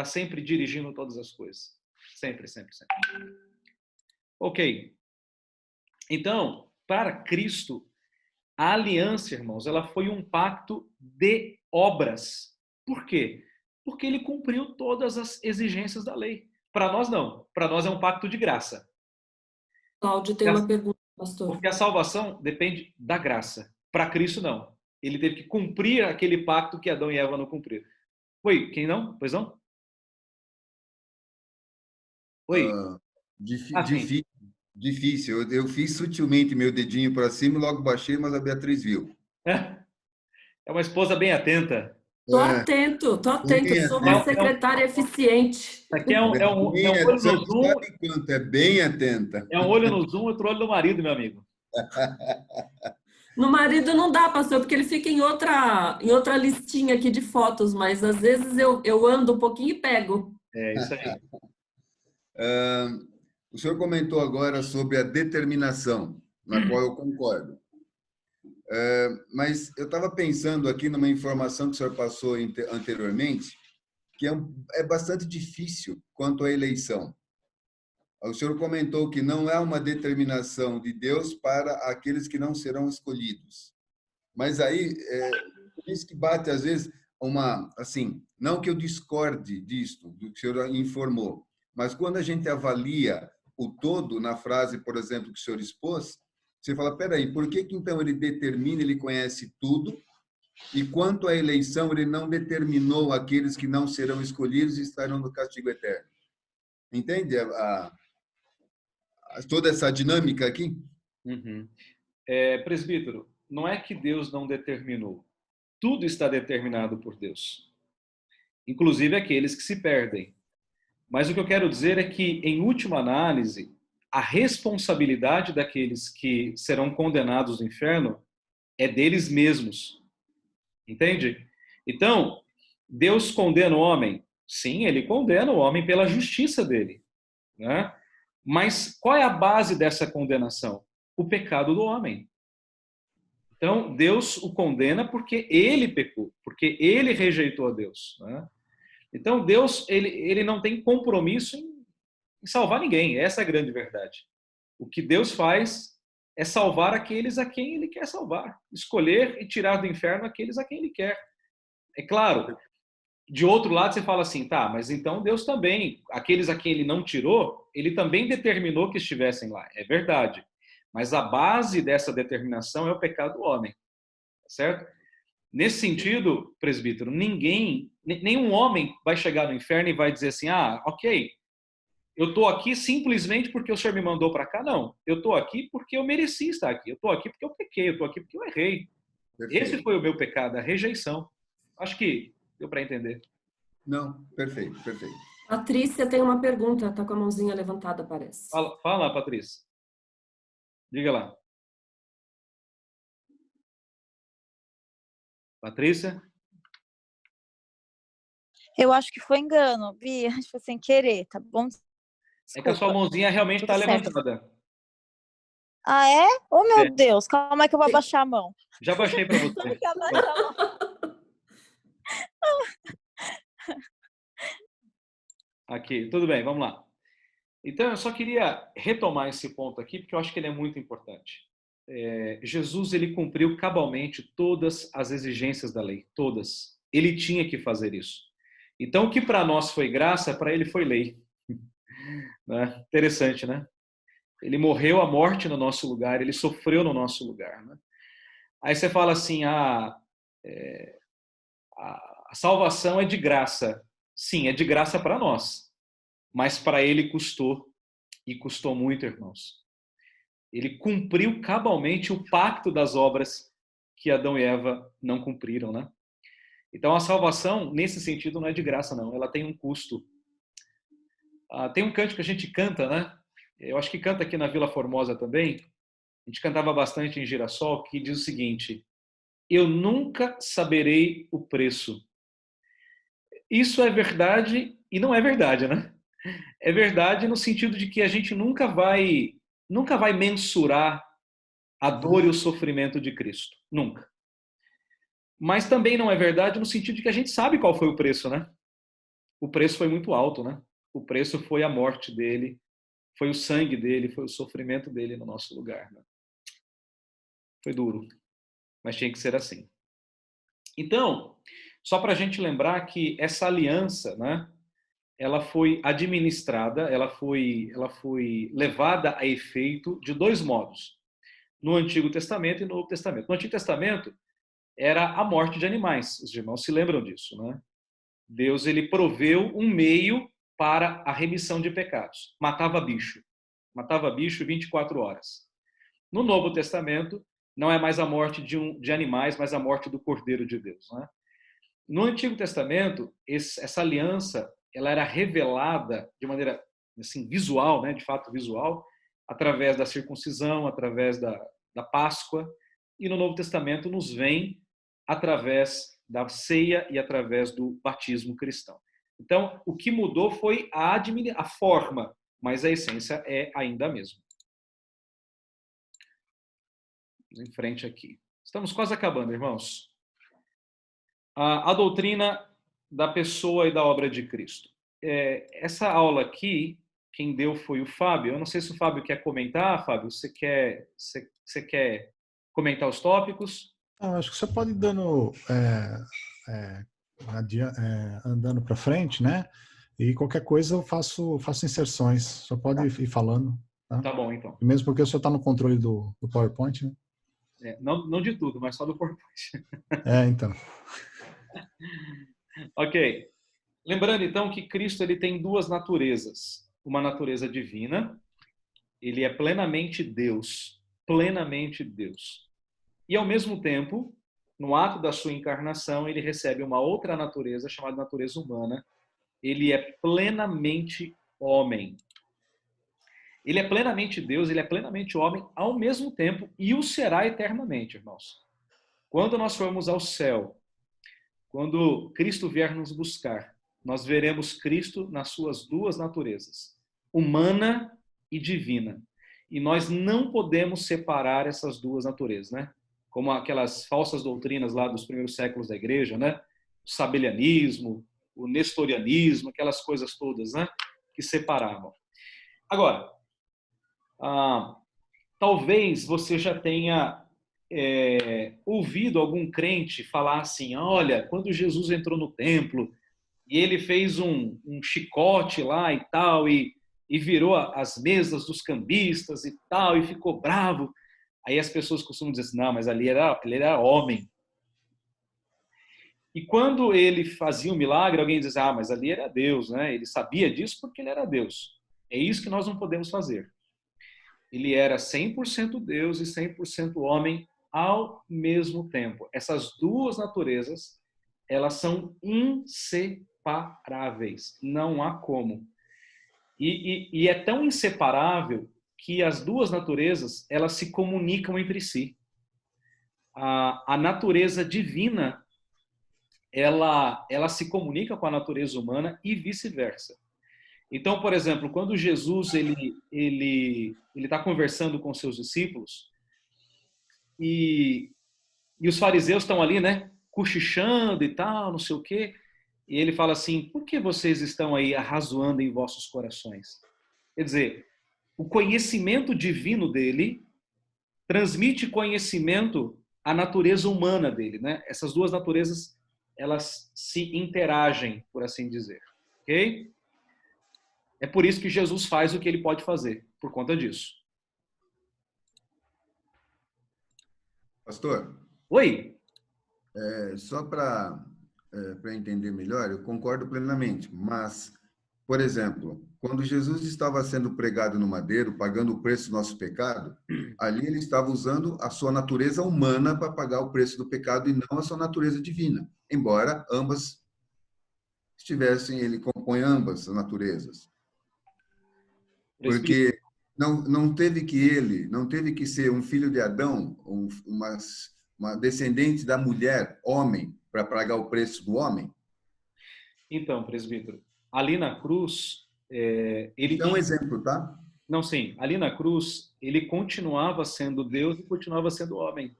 sempre dirigindo todas as coisas. Sempre, sempre, sempre. Ok. Então, para Cristo, a aliança, irmãos, ela foi um pacto de obras. Por quê? Porque ele cumpriu todas as exigências da lei. Para nós, não. Para nós é um pacto de graça. Cláudio tem uma pergunta, pastor. Porque a salvação depende da graça. Para Cristo, não. Ele teve que cumprir aquele pacto que Adão e Eva não cumpriram. Oi, quem não? Pois não? Oi? Difícil. Eu fiz sutilmente meu dedinho para cima e logo baixei, mas a Beatriz viu. É uma esposa bem atenta. Tô atento. Sou uma secretária eficiente. Aqui é um olho no Zoom. Sabe quanto? É bem atenta. É um olho no Zoom, outro olho no marido, meu amigo. No marido não dá, pastor, porque ele fica em outra listinha aqui de fotos, mas às vezes eu ando um pouquinho e pego. É isso aí. O senhor comentou agora sobre a determinação, na qual eu concordo. Mas eu estava pensando aqui numa informação que o senhor passou anteriormente, que é bastante difícil quanto à eleição. O senhor comentou que não é uma determinação de Deus para aqueles que não serão escolhidos. Mas aí, por isso que bate, às vezes, assim, não que eu discorde disto, do que o senhor informou, mas quando a gente avalia o todo, na frase, por exemplo, que o senhor expôs, você fala, peraí, por que então ele determina, ele conhece tudo, e quanto à eleição, ele não determinou aqueles que não serão escolhidos e estarão no castigo eterno? Entende toda essa dinâmica aqui? Uhum. Presbítero, não é que Deus não determinou. Tudo está determinado por Deus. Inclusive aqueles que se perdem. Mas o que eu quero dizer é que, em última análise, a responsabilidade daqueles que serão condenados no inferno é deles mesmos. Entende? Então, Deus condena o homem? Sim, ele condena o homem pela justiça dele, né? Mas qual é a base dessa condenação? O pecado do homem. Então, Deus o condena porque ele pecou, porque ele rejeitou a Deus, né? Então, Deus ele não tem compromisso em salvar ninguém. Essa é a grande verdade. O que Deus faz é salvar aqueles a quem ele quer salvar. Escolher e tirar do inferno aqueles a quem ele quer. É claro, de outro lado você fala assim, tá, mas então Deus também, aqueles a quem ele não tirou, ele também determinou que estivessem lá. É verdade. Mas a base dessa determinação é o pecado do homem. Certo? Nesse sentido, presbítero, nenhum homem vai chegar no inferno e vai dizer assim, ok, eu estou aqui simplesmente porque o Senhor me mandou para cá. Não, eu estou aqui porque eu mereci estar aqui. Eu estou aqui porque eu pequei, eu estou aqui porque eu errei. Perfeito. Esse foi o meu pecado, a rejeição. Acho que deu para entender. Não, perfeito. Patrícia tem uma pergunta, está com a mãozinha levantada, parece. Fala, Patrícia. Diga lá. Patrícia? Eu acho que foi engano, Bia. Acho que foi sem querer, tá bom? Desculpa. É que a sua mãozinha realmente está levantada. Ah, é? Oh, meu Deus. Como é que eu vou abaixar a mão? Já baixei para você. Como que eu abaixo a mão? Aqui, tudo bem, vamos lá. Então, eu só queria retomar esse ponto aqui, porque eu acho que ele é muito importante. Jesus, ele cumpriu cabalmente todas as exigências da lei, todas. Ele tinha que fazer isso. Então, o que para nós foi graça, para ele foi lei. Né? Interessante, né? Ele morreu a morte no nosso lugar, ele sofreu no nosso lugar. Né? Aí você fala assim, a salvação é de graça. Sim, é de graça para nós. Mas para ele custou, e custou muito, irmãos. Ele cumpriu cabalmente o pacto das obras que Adão e Eva não cumpriram, né? Então a salvação, nesse sentido, não é de graça, não. Ela tem um custo. Tem um cântico que a gente canta, né? Eu acho que canta aqui na Vila Formosa também. A gente cantava bastante em Girassol, que diz o seguinte: eu nunca saberei o preço. Isso é verdade e não é verdade, né? É verdade no sentido de que a gente nunca vai mensurar a dor e o sofrimento de Cristo. Nunca. Mas também não é verdade no sentido de que a gente sabe qual foi o preço, né? O preço foi muito alto, né? O preço foi a morte dele, foi o sangue dele, foi o sofrimento dele no nosso lugar, né? Foi duro, mas tinha que ser assim. Então, só para a gente lembrar que essa aliança, né? Ela foi administrada, ela foi levada a efeito de dois modos: no Antigo Testamento e no Novo Testamento. No Antigo Testamento era a morte de animais. Os irmãos se lembram disso, né? Deus, ele proveu um meio para a remissão de pecados. Matava bicho 24 horas. No Novo Testamento, não é mais a morte de animais, mas a morte do Cordeiro de Deus, né? No Antigo Testamento, essa aliança, ela era revelada de maneira assim, visual, né? De fato visual, através da circuncisão, através da Páscoa, e no Novo Testamento nos vem através da ceia e através do batismo cristão. Então, o que mudou foi a forma, mas a essência é ainda a mesma. Vamos em frente aqui. Estamos quase acabando, irmãos. A doutrina da pessoa e da obra de Cristo. Essa aula aqui, quem deu foi o Fábio. Eu não sei se o Fábio quer comentar. Fábio, você quer comentar os tópicos? Acho que você pode ir dando, andando para frente, né? E qualquer coisa eu faço inserções. Só pode ir falando. Tá bom, então. Mesmo porque o senhor está no controle do PowerPoint, né? Não de tudo, mas só do PowerPoint. Então. Ok. Lembrando, então, que Cristo ele tem duas naturezas. Uma natureza divina, ele é plenamente Deus. Plenamente Deus. E, ao mesmo tempo, no ato da sua encarnação, ele recebe uma outra natureza, chamada natureza humana. Ele é plenamente homem. Ele é plenamente Deus, ele é plenamente homem ao mesmo tempo e o será eternamente, irmãos. Quando nós formos ao céu, quando Cristo vier nos buscar, nós veremos Cristo nas suas duas naturezas, humana e divina. E nós não podemos separar essas duas naturezas, né? Como aquelas falsas doutrinas lá dos primeiros séculos da igreja, né? O sabelianismo, o nestorianismo, aquelas coisas todas, né? Que separavam. Agora, talvez você já tenha ouvido algum crente falar assim: olha, quando Jesus entrou no templo e ele fez um chicote lá e tal, e virou as mesas dos cambistas e tal, e ficou bravo. Aí as pessoas costumam dizer assim: não, mas ali ele era homem. E quando ele fazia um milagre, alguém diz: ah, mas ali era Deus, né? Ele sabia disso porque ele era Deus. É isso que nós não podemos fazer. Ele era 100% Deus e 100% homem ao mesmo tempo. Essas duas naturezas, elas são inseparáveis. Não há como. E é tão inseparável que as duas naturezas, elas se comunicam entre si. A natureza divina, ela se comunica com a natureza humana e vice-versa. Então, por exemplo, quando Jesus ele está conversando com seus discípulos e os fariseus estão ali, né, cochichando e tal, não sei o quê, e ele fala assim: por que vocês estão aí arrazoando em vossos corações? Quer dizer, o conhecimento divino dele transmite conhecimento à natureza humana dele, né? Essas duas naturezas, elas se interagem, por assim dizer, ok? É por isso que Jesus faz o que ele pode fazer, por conta disso. Pastor? Oi? Só para entender melhor, eu concordo plenamente, mas, por exemplo, quando Jesus estava sendo pregado no madeiro, pagando o preço do nosso pecado, ali ele estava usando a sua natureza humana para pagar o preço do pecado e não a sua natureza divina, embora ambas estivessem, ele compõe ambas as naturezas. Porque não teve que ser um filho de Adão, uma descendente da mulher, homem, para pagar o preço do homem? Então, presbítero, ali na cruz, ele Isso é um exemplo, tá? Não, sim. Ali na cruz, ele continuava sendo Deus e continuava sendo homem.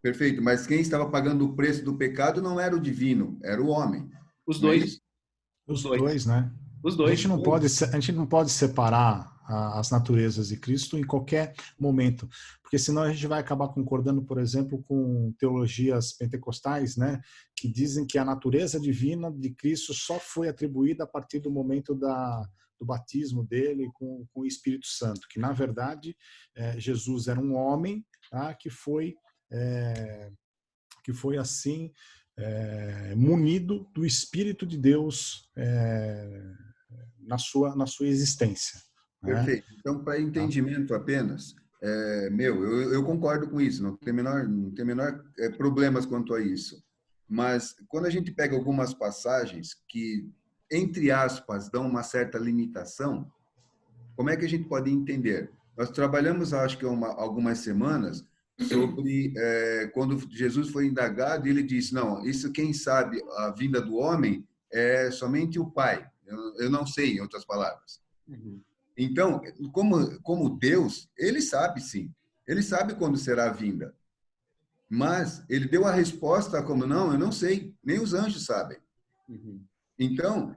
Perfeito, mas quem estava pagando o preço do pecado não era o divino, era o homem. Os Não é dois. isso? Os dois, né? Os A dois. gente não pode separar as naturezas de Cristo em qualquer momento, porque senão a gente vai acabar concordando, por exemplo, com teologias pentecostais, né, que dizem que a natureza divina de Cristo só foi atribuída a partir do momento do batismo dele com o Espírito Santo, que na verdade Jesus era um homem, tá, que foi assim munido do Espírito de Deus na sua existência. Né? Perfeito. Então, para entendimento apenas, eu concordo com isso, não tem menor problemas quanto a isso. Mas quando a gente pega algumas passagens que, entre aspas, dão uma certa limitação, como é que a gente pode entender? Nós trabalhamos, acho que algumas semanas, sobre quando Jesus foi indagado e ele disse, não, isso quem sabe a vinda do homem é somente o Pai. Eu não sei, em outras palavras. Uhum. Então, como Deus, ele sabe sim. Ele sabe quando será a vinda. Mas ele deu a resposta como, não, eu não sei. Nem os anjos sabem. Uhum. Então,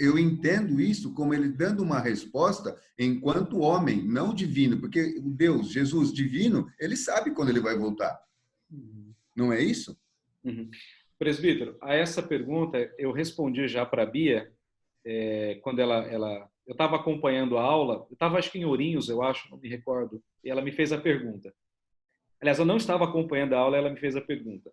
eu entendo isso como ele dando uma resposta enquanto homem, não divino. Porque Deus, Jesus divino, ele sabe quando ele vai voltar. Uhum. Não é isso? Uhum. Presbítero, a essa pergunta eu respondi já para a Bia, quando eu estava acompanhando a aula, eu estava acho que em Ourinhos, eu acho, não me recordo, e ela me fez a pergunta. Aliás, eu não estava acompanhando a aula, ela me fez a pergunta.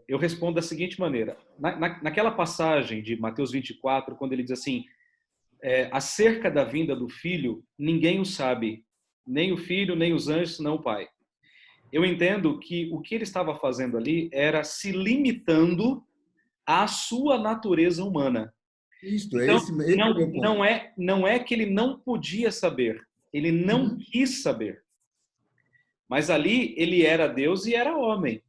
Eu respondo da seguinte maneira. Naquela passagem de Mateus 24, quando ele diz assim, acerca da vinda do Filho, ninguém o sabe, nem o Filho, nem os anjos, senão o Pai. Eu entendo que o que ele estava fazendo ali era se limitando à sua natureza humana. Isso, Então, esse é o meu ponto. não é que ele não podia saber, ele não quis saber. Mas ali ele era Deus e era homem.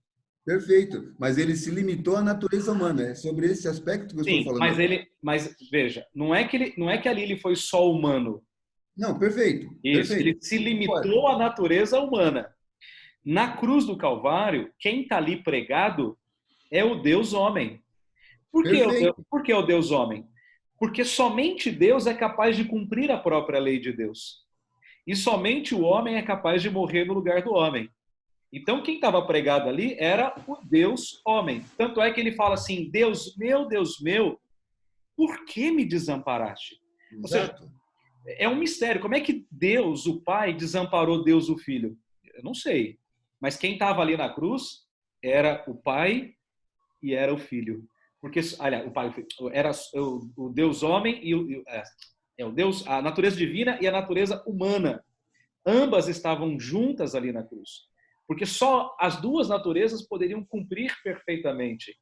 Perfeito, mas ele se limitou à natureza humana. É sobre esse aspecto que eu estou Sim, falando agora. mas veja, não é que ali ele foi só humano. Não, perfeito. Isso, Perfeito. ele se limitou à natureza humana. Na cruz do Calvário, quem está ali pregado é o Deus homem. Por que é o Deus homem? Porque somente Deus é capaz de cumprir a própria lei de Deus. E somente o homem é capaz de morrer no lugar do homem. Então, quem estava pregado ali era o Deus homem. Tanto é que ele fala assim, Deus meu, por que me desamparaste? Exato. Ou seja, é um mistério. Como é que Deus, o Pai, desamparou Deus, o Filho? Eu não sei. Mas quem estava ali na cruz era o Pai e era o Filho. Porque, aliás, o Pai era o Deus homem e o Deus, a natureza divina e a natureza humana. Ambas estavam juntas ali na cruz. Porque só as duas naturezas poderiam cumprir perfeitamente,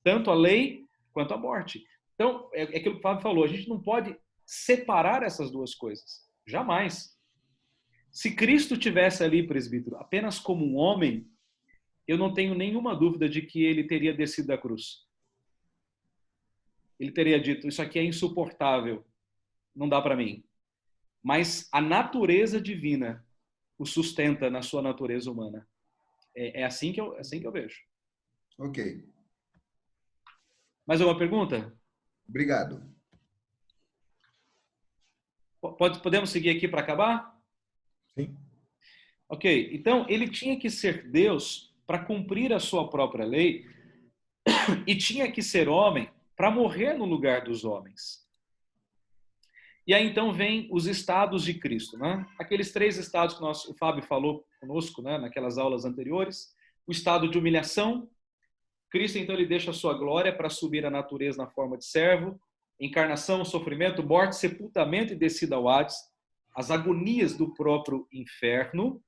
tanto a lei quanto a morte. Então, é aquilo que o Fábio falou, a gente não pode separar essas duas coisas. Jamais. Se Cristo tivesse ali, presbítero, apenas como um homem, eu não tenho nenhuma dúvida de que ele teria descido da cruz. Ele teria dito, isso aqui é insuportável, não dá para mim. Mas a natureza divina o sustenta na sua natureza humana. É assim que eu vejo. Ok. Mais uma pergunta? Obrigado. Podemos seguir aqui para acabar? Sim. Ok. Então, ele tinha que ser Deus para cumprir a sua própria lei e tinha que ser homem para morrer no lugar dos homens. E aí então vem os estados de Cristo, né? Aqueles 3 estados que o Fábio falou conosco, né, naquelas aulas anteriores. O estado de humilhação. Cristo então ele deixa a sua glória para assumir a natureza na forma de servo. Encarnação, sofrimento, morte, sepultamento e descida ao Hades. As agonias do próprio inferno.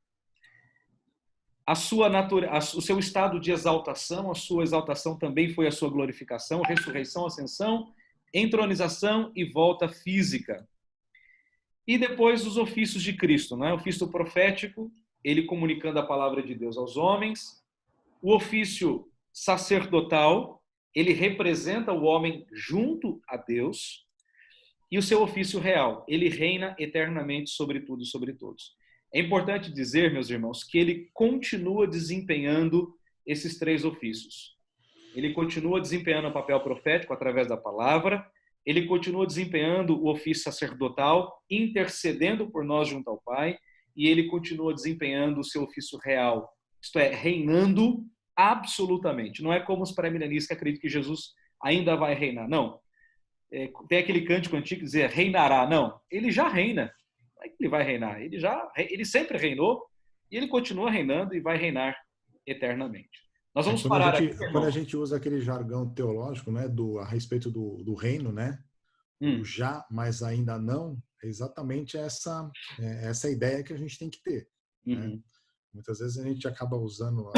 O seu estado de exaltação, a sua exaltação também foi a sua glorificação, ressurreição, ascensão, entronização e volta física. E depois os ofícios de Cristo, né? O ofício profético, ele comunicando a palavra de Deus aos homens. O ofício sacerdotal, ele representa o homem junto a Deus. E o seu ofício real, ele reina eternamente sobre tudo e sobre todos. É importante dizer, meus irmãos, que ele continua desempenhando esses 3 ofícios. Ele continua desempenhando o papel profético através da palavra, ele continua desempenhando o ofício sacerdotal, intercedendo por nós junto ao Pai, e ele continua desempenhando o seu ofício real, isto é, reinando absolutamente. Não é como os pré-milenistas que acreditam que Jesus ainda vai reinar. Não. Tem aquele cântico antigo que dizia reinará. Não, ele já reina. Não é que ele vai reinar. Ele sempre reinou e ele continua reinando e vai reinar eternamente. Nós vamos parar aqui. Quando a gente usa aquele jargão teológico, né, a respeito do reino, né, o já, mas ainda não, é exatamente essa ideia que a gente tem que ter. Né? Muitas vezes a gente acaba usando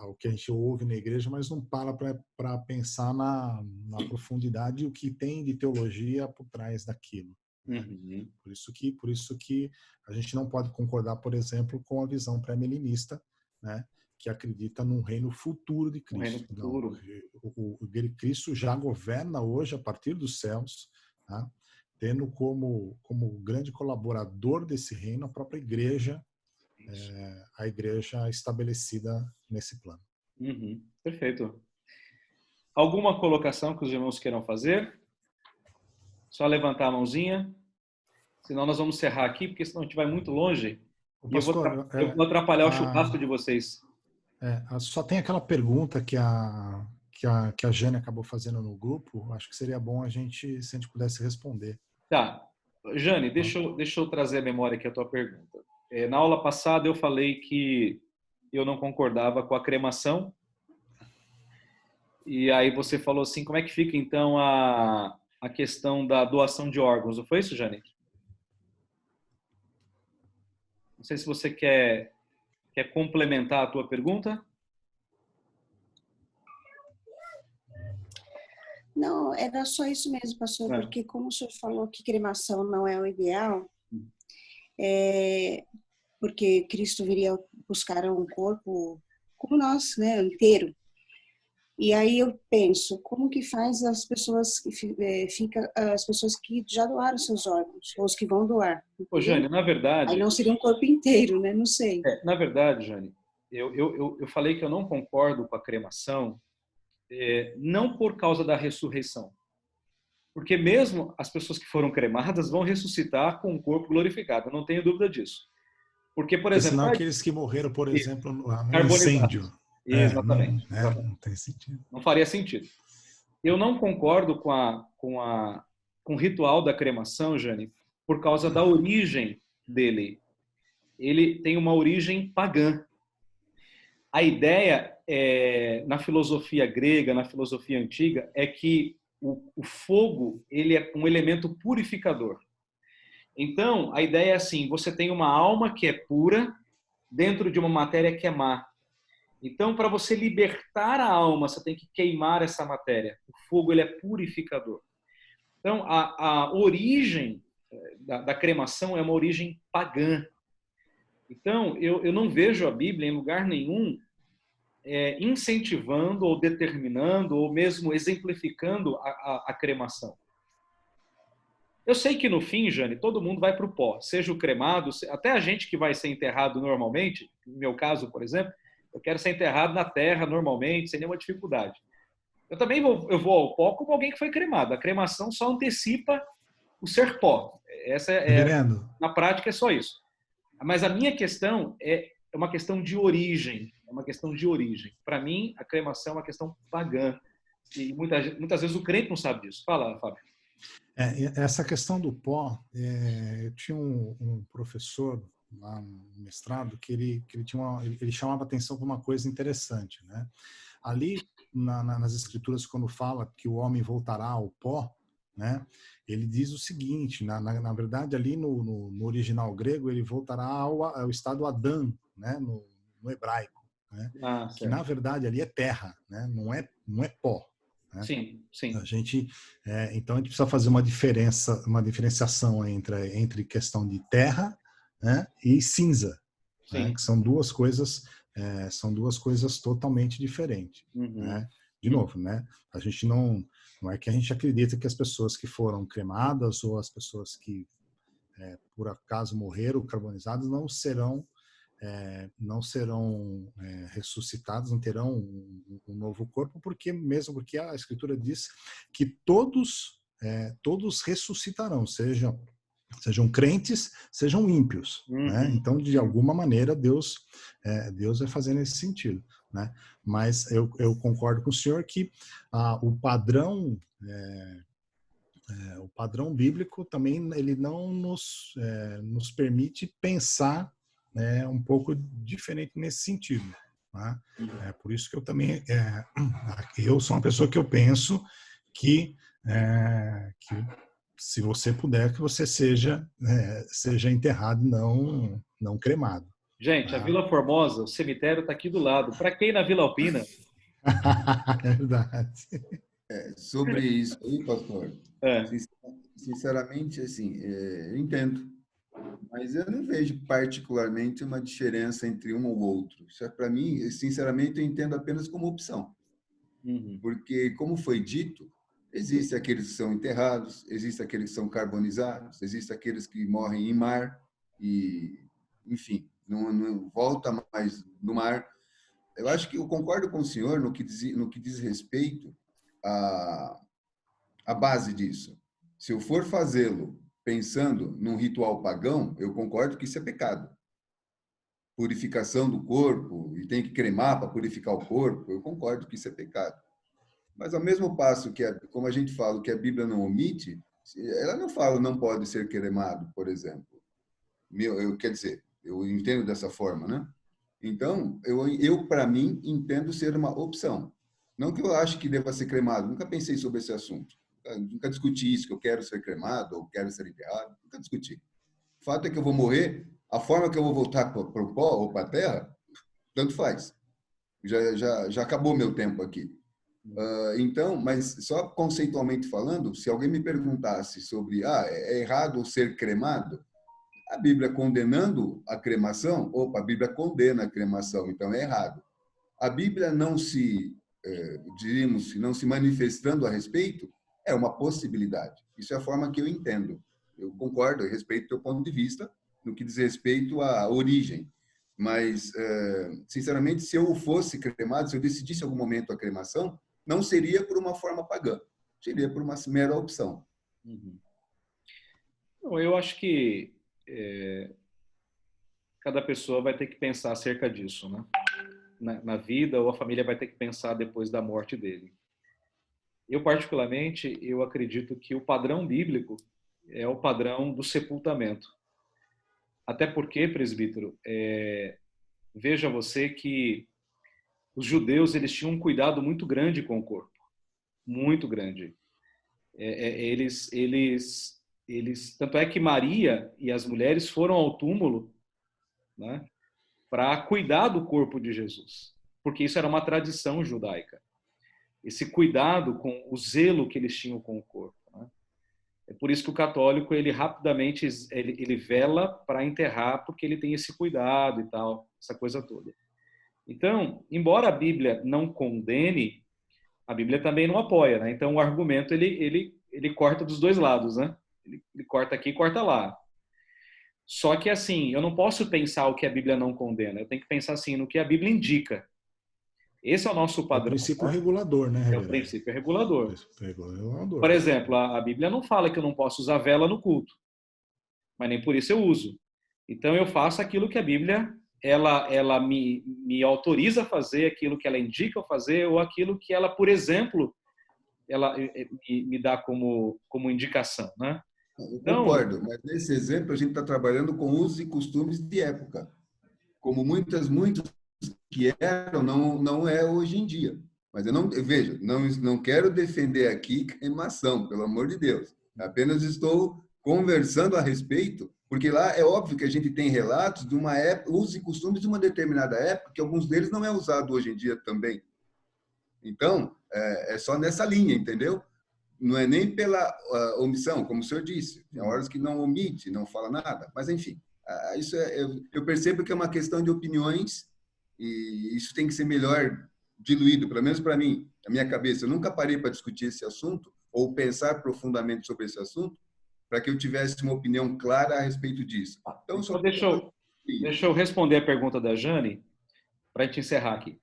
o que a gente ouve na igreja, mas não para pensar na profundidade e o que tem de teologia por trás daquilo. Né? Por isso que a gente não pode concordar, por exemplo, com a visão pré-milenista, né, que acredita num reino futuro de Cristo. Futuro. O Cristo já governa hoje a partir dos céus, tá? Tendo como grande colaborador desse reino a própria igreja, a igreja estabelecida nesse plano. Perfeito. Alguma colocação que os irmãos queiram fazer? Só levantar a mãozinha. Senão nós vamos encerrar aqui, porque senão a gente vai muito longe. Pastor, eu vou atrapalhar o churrasco de vocês. Só tem aquela pergunta que a Jane acabou fazendo no grupo. Acho que seria bom se a gente pudesse responder. Tá. Jane, deixa eu trazer a memória aqui a tua pergunta. Na aula passada eu falei que eu não concordava com a cremação. E aí você falou assim, como é que fica então a questão da doação de órgãos? Não foi isso, Jane? Não sei se você quer complementar a tua pergunta? Não, era só isso mesmo, pastor, porque como o senhor falou que cremação não é o ideal, porque Cristo viria buscar um corpo como nós, né, inteiro. E aí eu penso, como que faz as pessoas as pessoas que já doaram seus órgãos, ou os que vão doar? Ô, Jane, na verdade... Aí não seria um corpo inteiro, né? Não sei. Na verdade, Jane, eu falei que eu não concordo com a cremação, não por causa da ressurreição. Porque mesmo as pessoas que foram cremadas vão ressuscitar com um corpo glorificado, eu não tenho dúvida disso. Porque, por exemplo... Senão aqueles que morreram, por exemplo, no incêndio... Exatamente. Não tem sentido. Não faria sentido. Eu não concordo com o ritual da cremação, Jane, por causa da origem dele. Ele tem uma origem pagã. A ideia na filosofia grega, na filosofia antiga, é que o fogo ele é um elemento purificador. Então, a ideia é assim, você tem uma alma que é pura dentro de uma matéria que é má. Então, para você libertar a alma, você tem que queimar essa matéria. O fogo ele é purificador. Então, a origem da cremação é uma origem pagã. Então, eu não vejo a Bíblia em lugar nenhum incentivando ou determinando ou mesmo exemplificando a cremação. Eu sei que no fim, Jane, todo mundo vai para o pó, seja o cremado, até a gente que vai ser enterrado normalmente, no meu caso, por exemplo, eu quero ser enterrado na terra normalmente, sem nenhuma dificuldade. Eu também vou ao pó como alguém que foi cremado. A cremação só antecipa o ser pó. Na prática é só isso. Mas a minha questão é uma questão de origem. É uma questão de origem. Para mim, a cremação é uma questão pagã. E muitas vezes o crente não sabe disso. Fala, Fábio. Essa questão do pó, eu tinha um professor lá no mestrado que ele chamava atenção para uma coisa interessante, né? Ali nas escrituras, quando fala que o homem voltará ao pó, né? Ele diz o seguinte, na verdade ali no original grego ele voltará ao estado Adão, né? No hebraico, né? Que na verdade ali é terra, né? Não é pó, Né? Sim, sim. Então a gente precisa fazer uma diferenciação entre questão de terra, né, e cinza, né, que são duas coisas totalmente diferentes. Né? De novo, né, a gente não é que a gente acredita que as pessoas que foram cremadas ou as pessoas que por acaso morreram carbonizadas não serão ressuscitados, não terão um novo corpo, porque a Escritura diz que todos ressuscitarão, sejam crentes, sejam ímpios. Né? Então, de alguma maneira, Deus vai fazer nesse sentido. Né? Mas eu concordo com o senhor que o padrão bíblico também ele não nos permite pensar um pouco diferente nesse sentido. Né? Por isso que eu também eu sou uma pessoa que eu penso que se você puder, que você seja enterrado, não cremado. Gente, a Vila Formosa, o cemitério está aqui do lado. Para quem ir na Vila Alpina? É verdade. Sobre isso aí, pastor, sinceramente, assim, eu entendo, mas eu não vejo particularmente uma diferença entre um ou outro. Isso para mim, sinceramente, eu entendo apenas como opção. Porque, como foi dito, existem aqueles que são enterrados, existem aqueles que são carbonizados, existem aqueles que morrem em mar e, enfim, não volta mais no mar. Eu acho que eu concordo com o senhor no que diz respeito à base disso. Se eu for fazê-lo pensando num ritual pagão, eu concordo que isso é pecado. Purificação do corpo, e tem que cremar para purificar o corpo, eu concordo que isso é pecado. Mas, ao mesmo passo que, como a gente fala, que a Bíblia não omite, ela não fala não pode ser cremado, por exemplo. Quer dizer, eu entendo dessa forma, né? Então, eu para mim, entendo ser uma opção. Não que eu ache que deva ser cremado, nunca pensei sobre esse assunto. Nunca discuti isso, que eu quero ser cremado ou quero ser enterrado, nunca discuti. O fato é que eu vou morrer, a forma que eu vou voltar para o pó ou para a terra, tanto faz. Já acabou meu tempo aqui. Então, mas só conceitualmente falando, se alguém me perguntasse sobre é errado ser cremado, a Bíblia condenando a cremação, a Bíblia condena a cremação, então é errado. A Bíblia não não se manifestando a respeito, é uma possibilidade. Isso é a forma que eu entendo. Eu concordo, eu respeito o teu ponto de vista no que diz respeito à origem. Mas, sinceramente, se eu fosse cremado, se eu decidisse em algum momento a cremação, não seria por uma forma pagã, seria por uma mera opção. Eu acho que cada pessoa vai ter que pensar acerca disso, né? Na vida, ou a família vai ter que pensar depois da morte dele. Eu, particularmente, eu acredito que o padrão bíblico é o padrão do sepultamento. Até porque, presbítero, veja você que os judeus eles tinham um cuidado muito grande com o corpo, muito grande. Tanto é que Maria e as mulheres foram ao túmulo, né, para cuidar do corpo de Jesus, porque isso era uma tradição judaica. Esse cuidado com o zelo que eles tinham com o corpo. Né? É por isso que o católico ele rapidamente ele vela para enterrar, porque ele tem esse cuidado e tal, essa coisa toda. Então, embora a Bíblia não condene, a Bíblia também não apoia, né? Então o argumento ele corta dos dois lados, né? Ele corta aqui e corta lá. Só que assim, eu não posso pensar o que a Bíblia não condena, eu tenho que pensar assim no que a Bíblia indica. Esse é o nosso padrão. É o princípio regulador, né, Reverendo? É o princípio regulador. Por exemplo, a Bíblia não fala que eu não posso usar vela no culto, mas nem por isso eu uso. Então eu faço aquilo que a Bíblia ela me autoriza a fazer, aquilo que ela indica eu fazer, ou aquilo que ela, por exemplo, ela me dá como indicação, né? Eu concordo, mas nesse exemplo a gente está trabalhando com usos e costumes de época. Como muitos que eram, não é hoje em dia. Mas veja, não quero defender aqui cremação, pelo amor de Deus. Apenas estou conversando a respeito, porque lá é óbvio que a gente tem relatos de uma época, usos e costumes de uma determinada época, que alguns deles não é usado hoje em dia também. Então, é só nessa linha, entendeu? Não é nem pela omissão, como o senhor disse. Tem horas que não omite, não fala nada. Mas, enfim, isso eu percebo que é uma questão de opiniões e isso tem que ser melhor diluído, pelo menos para mim, na minha cabeça. Eu nunca parei para discutir esse assunto ou pensar profundamente sobre esse assunto para que eu tivesse uma opinião clara a respeito disso. Então deixa eu responder a pergunta da Jane para a gente encerrar aqui.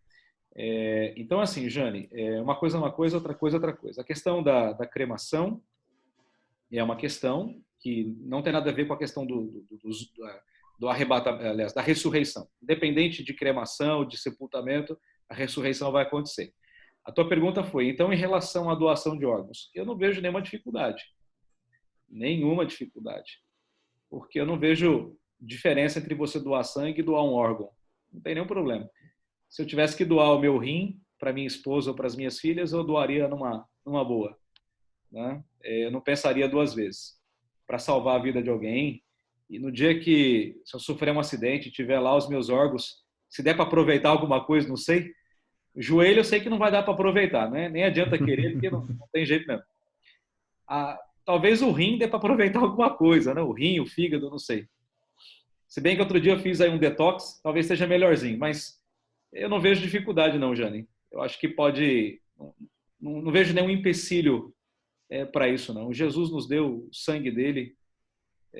Então, assim, Jane, uma coisa é uma coisa, outra coisa é outra coisa. A questão da cremação é uma questão que não tem nada a ver com a questão do arrebatamento, aliás, da ressurreição. Independente de cremação, de sepultamento, a ressurreição vai acontecer. A tua pergunta foi, então, em relação à doação de órgãos, eu não vejo nenhuma dificuldade. Nenhuma dificuldade. Porque eu não vejo diferença entre você doar sangue e doar um órgão. Não tem nenhum problema. Se eu tivesse que doar o meu rim para minha esposa ou para as minhas filhas, eu doaria numa boa. Né? Eu não pensaria duas vezes. Para salvar a vida de alguém, e no dia que, se eu sofrer um acidente e tiver lá os meus órgãos, se der para aproveitar alguma coisa, não sei. O joelho eu sei que não vai dar para aproveitar, né? Nem adianta querer, porque não tem jeito mesmo. Talvez o rim dê para aproveitar alguma coisa, né? O rim, o fígado, não sei. Se bem que outro dia eu fiz aí um detox, talvez seja melhorzinho, mas eu não vejo dificuldade não, Jane. Eu acho que pode... Não vejo nenhum empecilho para isso, não. Jesus nos deu o sangue dele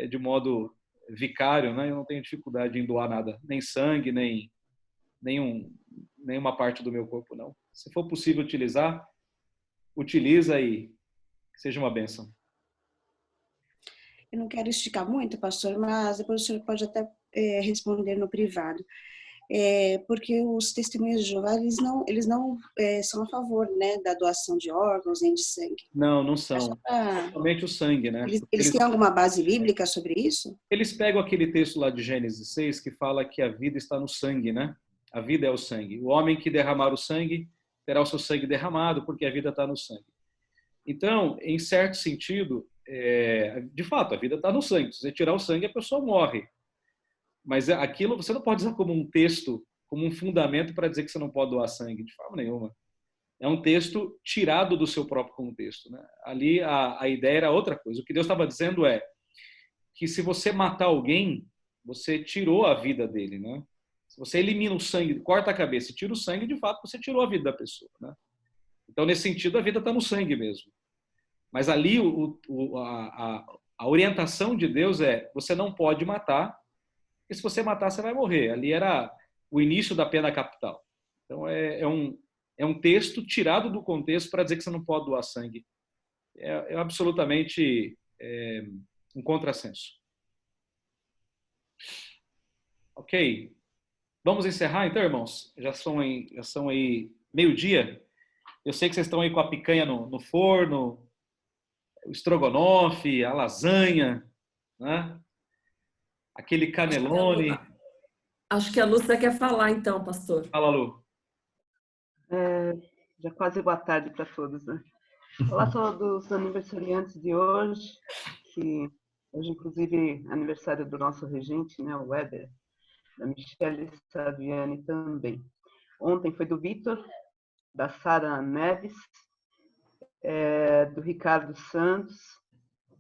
de modo vicário, né? Eu não tenho dificuldade em doar nada, nem sangue, nenhuma parte do meu corpo, não. Se for possível utilizar, utiliza e que seja uma bênção. Eu não quero esticar muito, pastor, mas depois o senhor pode até responder no privado. Porque os testemunhos de Jeová, eles não são a favor, né, da doação de órgãos nem de sangue. Não são. Somente o sangue, né? Eles têm alguma base bíblica sobre isso? Eles pegam aquele texto lá de Gênesis 6 que fala que a vida está no sangue, né? A vida é o sangue. O homem que derramar o sangue terá o seu sangue derramado, porque a vida está no sangue. Então, em certo sentido, de fato, a vida está no sangue. Se você tirar o sangue, a pessoa morre. Mas aquilo você não pode usar como um texto, como um fundamento para dizer que você não pode doar sangue, de forma nenhuma. É um texto tirado do seu próprio contexto, né? Ali a ideia era outra coisa. O que Deus estava dizendo é que se você matar alguém, você tirou a vida dele, né? Se você elimina o sangue, corta a cabeça e tira o sangue, de fato você tirou a vida da pessoa, né? Então, nesse sentido, a vida está no sangue mesmo. Mas ali a orientação de Deus é: você não pode matar, e se você matar, você vai morrer. Ali era o início da pena capital. Então, é um texto tirado do contexto para dizer que você não pode doar sangue. É absolutamente um contrassenso. Ok. Vamos encerrar, então, irmãos? Já são aí meio-dia. Eu sei que vocês estão aí com a picanha no forno, o estrogonofe, a lasanha, né? Aquele canelone. Acho que a Lúcia quer falar, então, pastor. Fala, Lu. Já quase boa tarde para todos, né? Falar só dos aniversariantes de hoje, que hoje, inclusive, é aniversário do nosso regente, né, o Weber, da Michele Saviani também. Ontem foi do Vitor, da Sara Neves, do Ricardo Santos.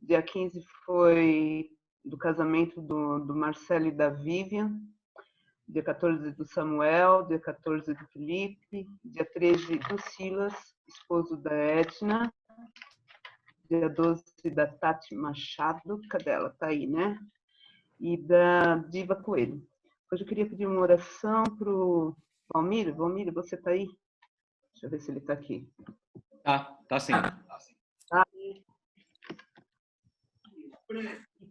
Dia 15 foi do casamento do Marcelo e da Vivian. Dia 14 do Samuel, dia 14 do Felipe, dia 13 do Silas, esposo da Edna, dia 12 da Tati Machado, cadê ela? Tá aí, né? E da Diva Coelho. Hoje eu queria pedir uma oração para o Valmir. Valmir, você tá aí? Deixa eu ver se ele tá aqui. Tá sim. Tá.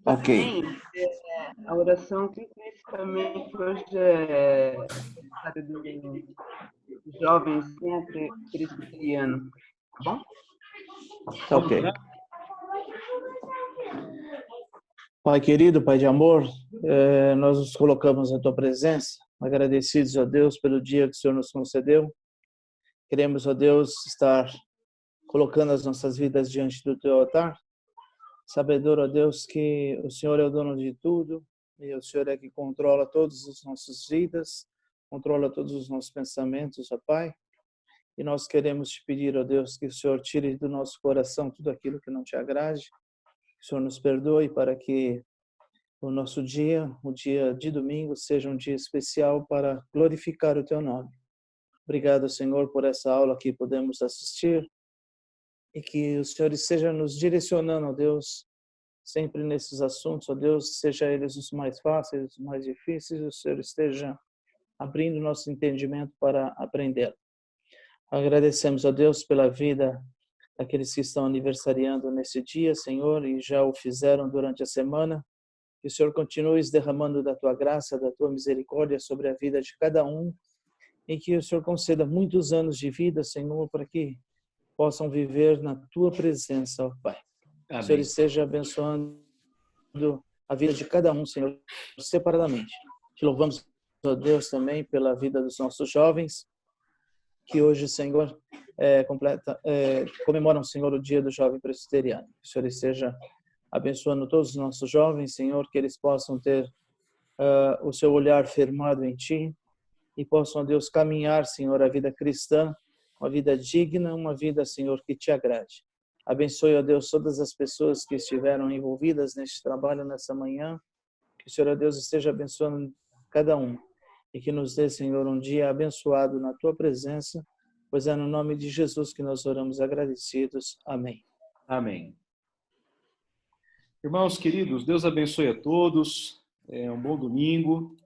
Ok. A oração que principalmente hoje é dos jovens, né, presbiteriano, tá bom? Tá ok. Pai querido, Pai de amor, nós nos colocamos na Tua presença, agradecidos a Deus pelo dia que o Senhor nos concedeu. Queremos, ó Deus, estar colocando as nossas vidas diante do Teu altar, sabedor, ó Deus, que o Senhor é o dono de tudo e o Senhor é que controla todas as nossas vidas, controla todos os nossos pensamentos, ó Pai. E nós queremos te pedir, ó Deus, que o Senhor tire do nosso coração tudo aquilo que não te agrade, que o Senhor nos perdoe para que o nosso dia, o dia de domingo, seja um dia especial para glorificar o teu nome. Obrigado, Senhor, por essa aula que podemos assistir e que o Senhor esteja nos direcionando, ó Deus, sempre nesses assuntos, ó Deus, seja eles os mais fáceis, os mais difíceis, o Senhor esteja abrindo nosso entendimento para aprender. Agradecemos, ó Deus, pela vida daqueles que estão aniversariando nesse dia, Senhor, e já o fizeram durante a semana. Que o Senhor continue derramando da tua graça, da tua misericórdia sobre a vida de cada um, e que o Senhor conceda muitos anos de vida, Senhor, para que possam viver na tua presença, ó Pai. Amém. O Senhor esteja abençoando a vida de cada um, Senhor, separadamente. Te louvamos, ó Deus, também pela vida dos nossos jovens, que hoje, Senhor, comemoram, Senhor, o dia do jovem presbiteriano. Que o Senhor esteja abençoando todos os nossos jovens, Senhor, que eles possam ter o seu olhar firmado em Ti e possam, Deus, caminhar, Senhor, a vida cristã, uma vida digna, uma vida, Senhor, que Te agrade. Abençoe, ó Deus, todas as pessoas que estiveram envolvidas neste trabalho nessa manhã. Que o Senhor, ó Deus, esteja abençoando cada um e que nos dê, Senhor, um dia abençoado na Tua presença, pois é no nome de Jesus que nós oramos agradecidos. Amém. Amém. Irmãos queridos, Deus abençoe a todos. Um bom domingo,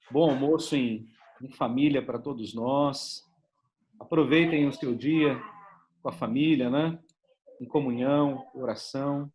bom almoço em família para todos nós. Aproveitem o seu dia com a família, né? Em comunhão, oração.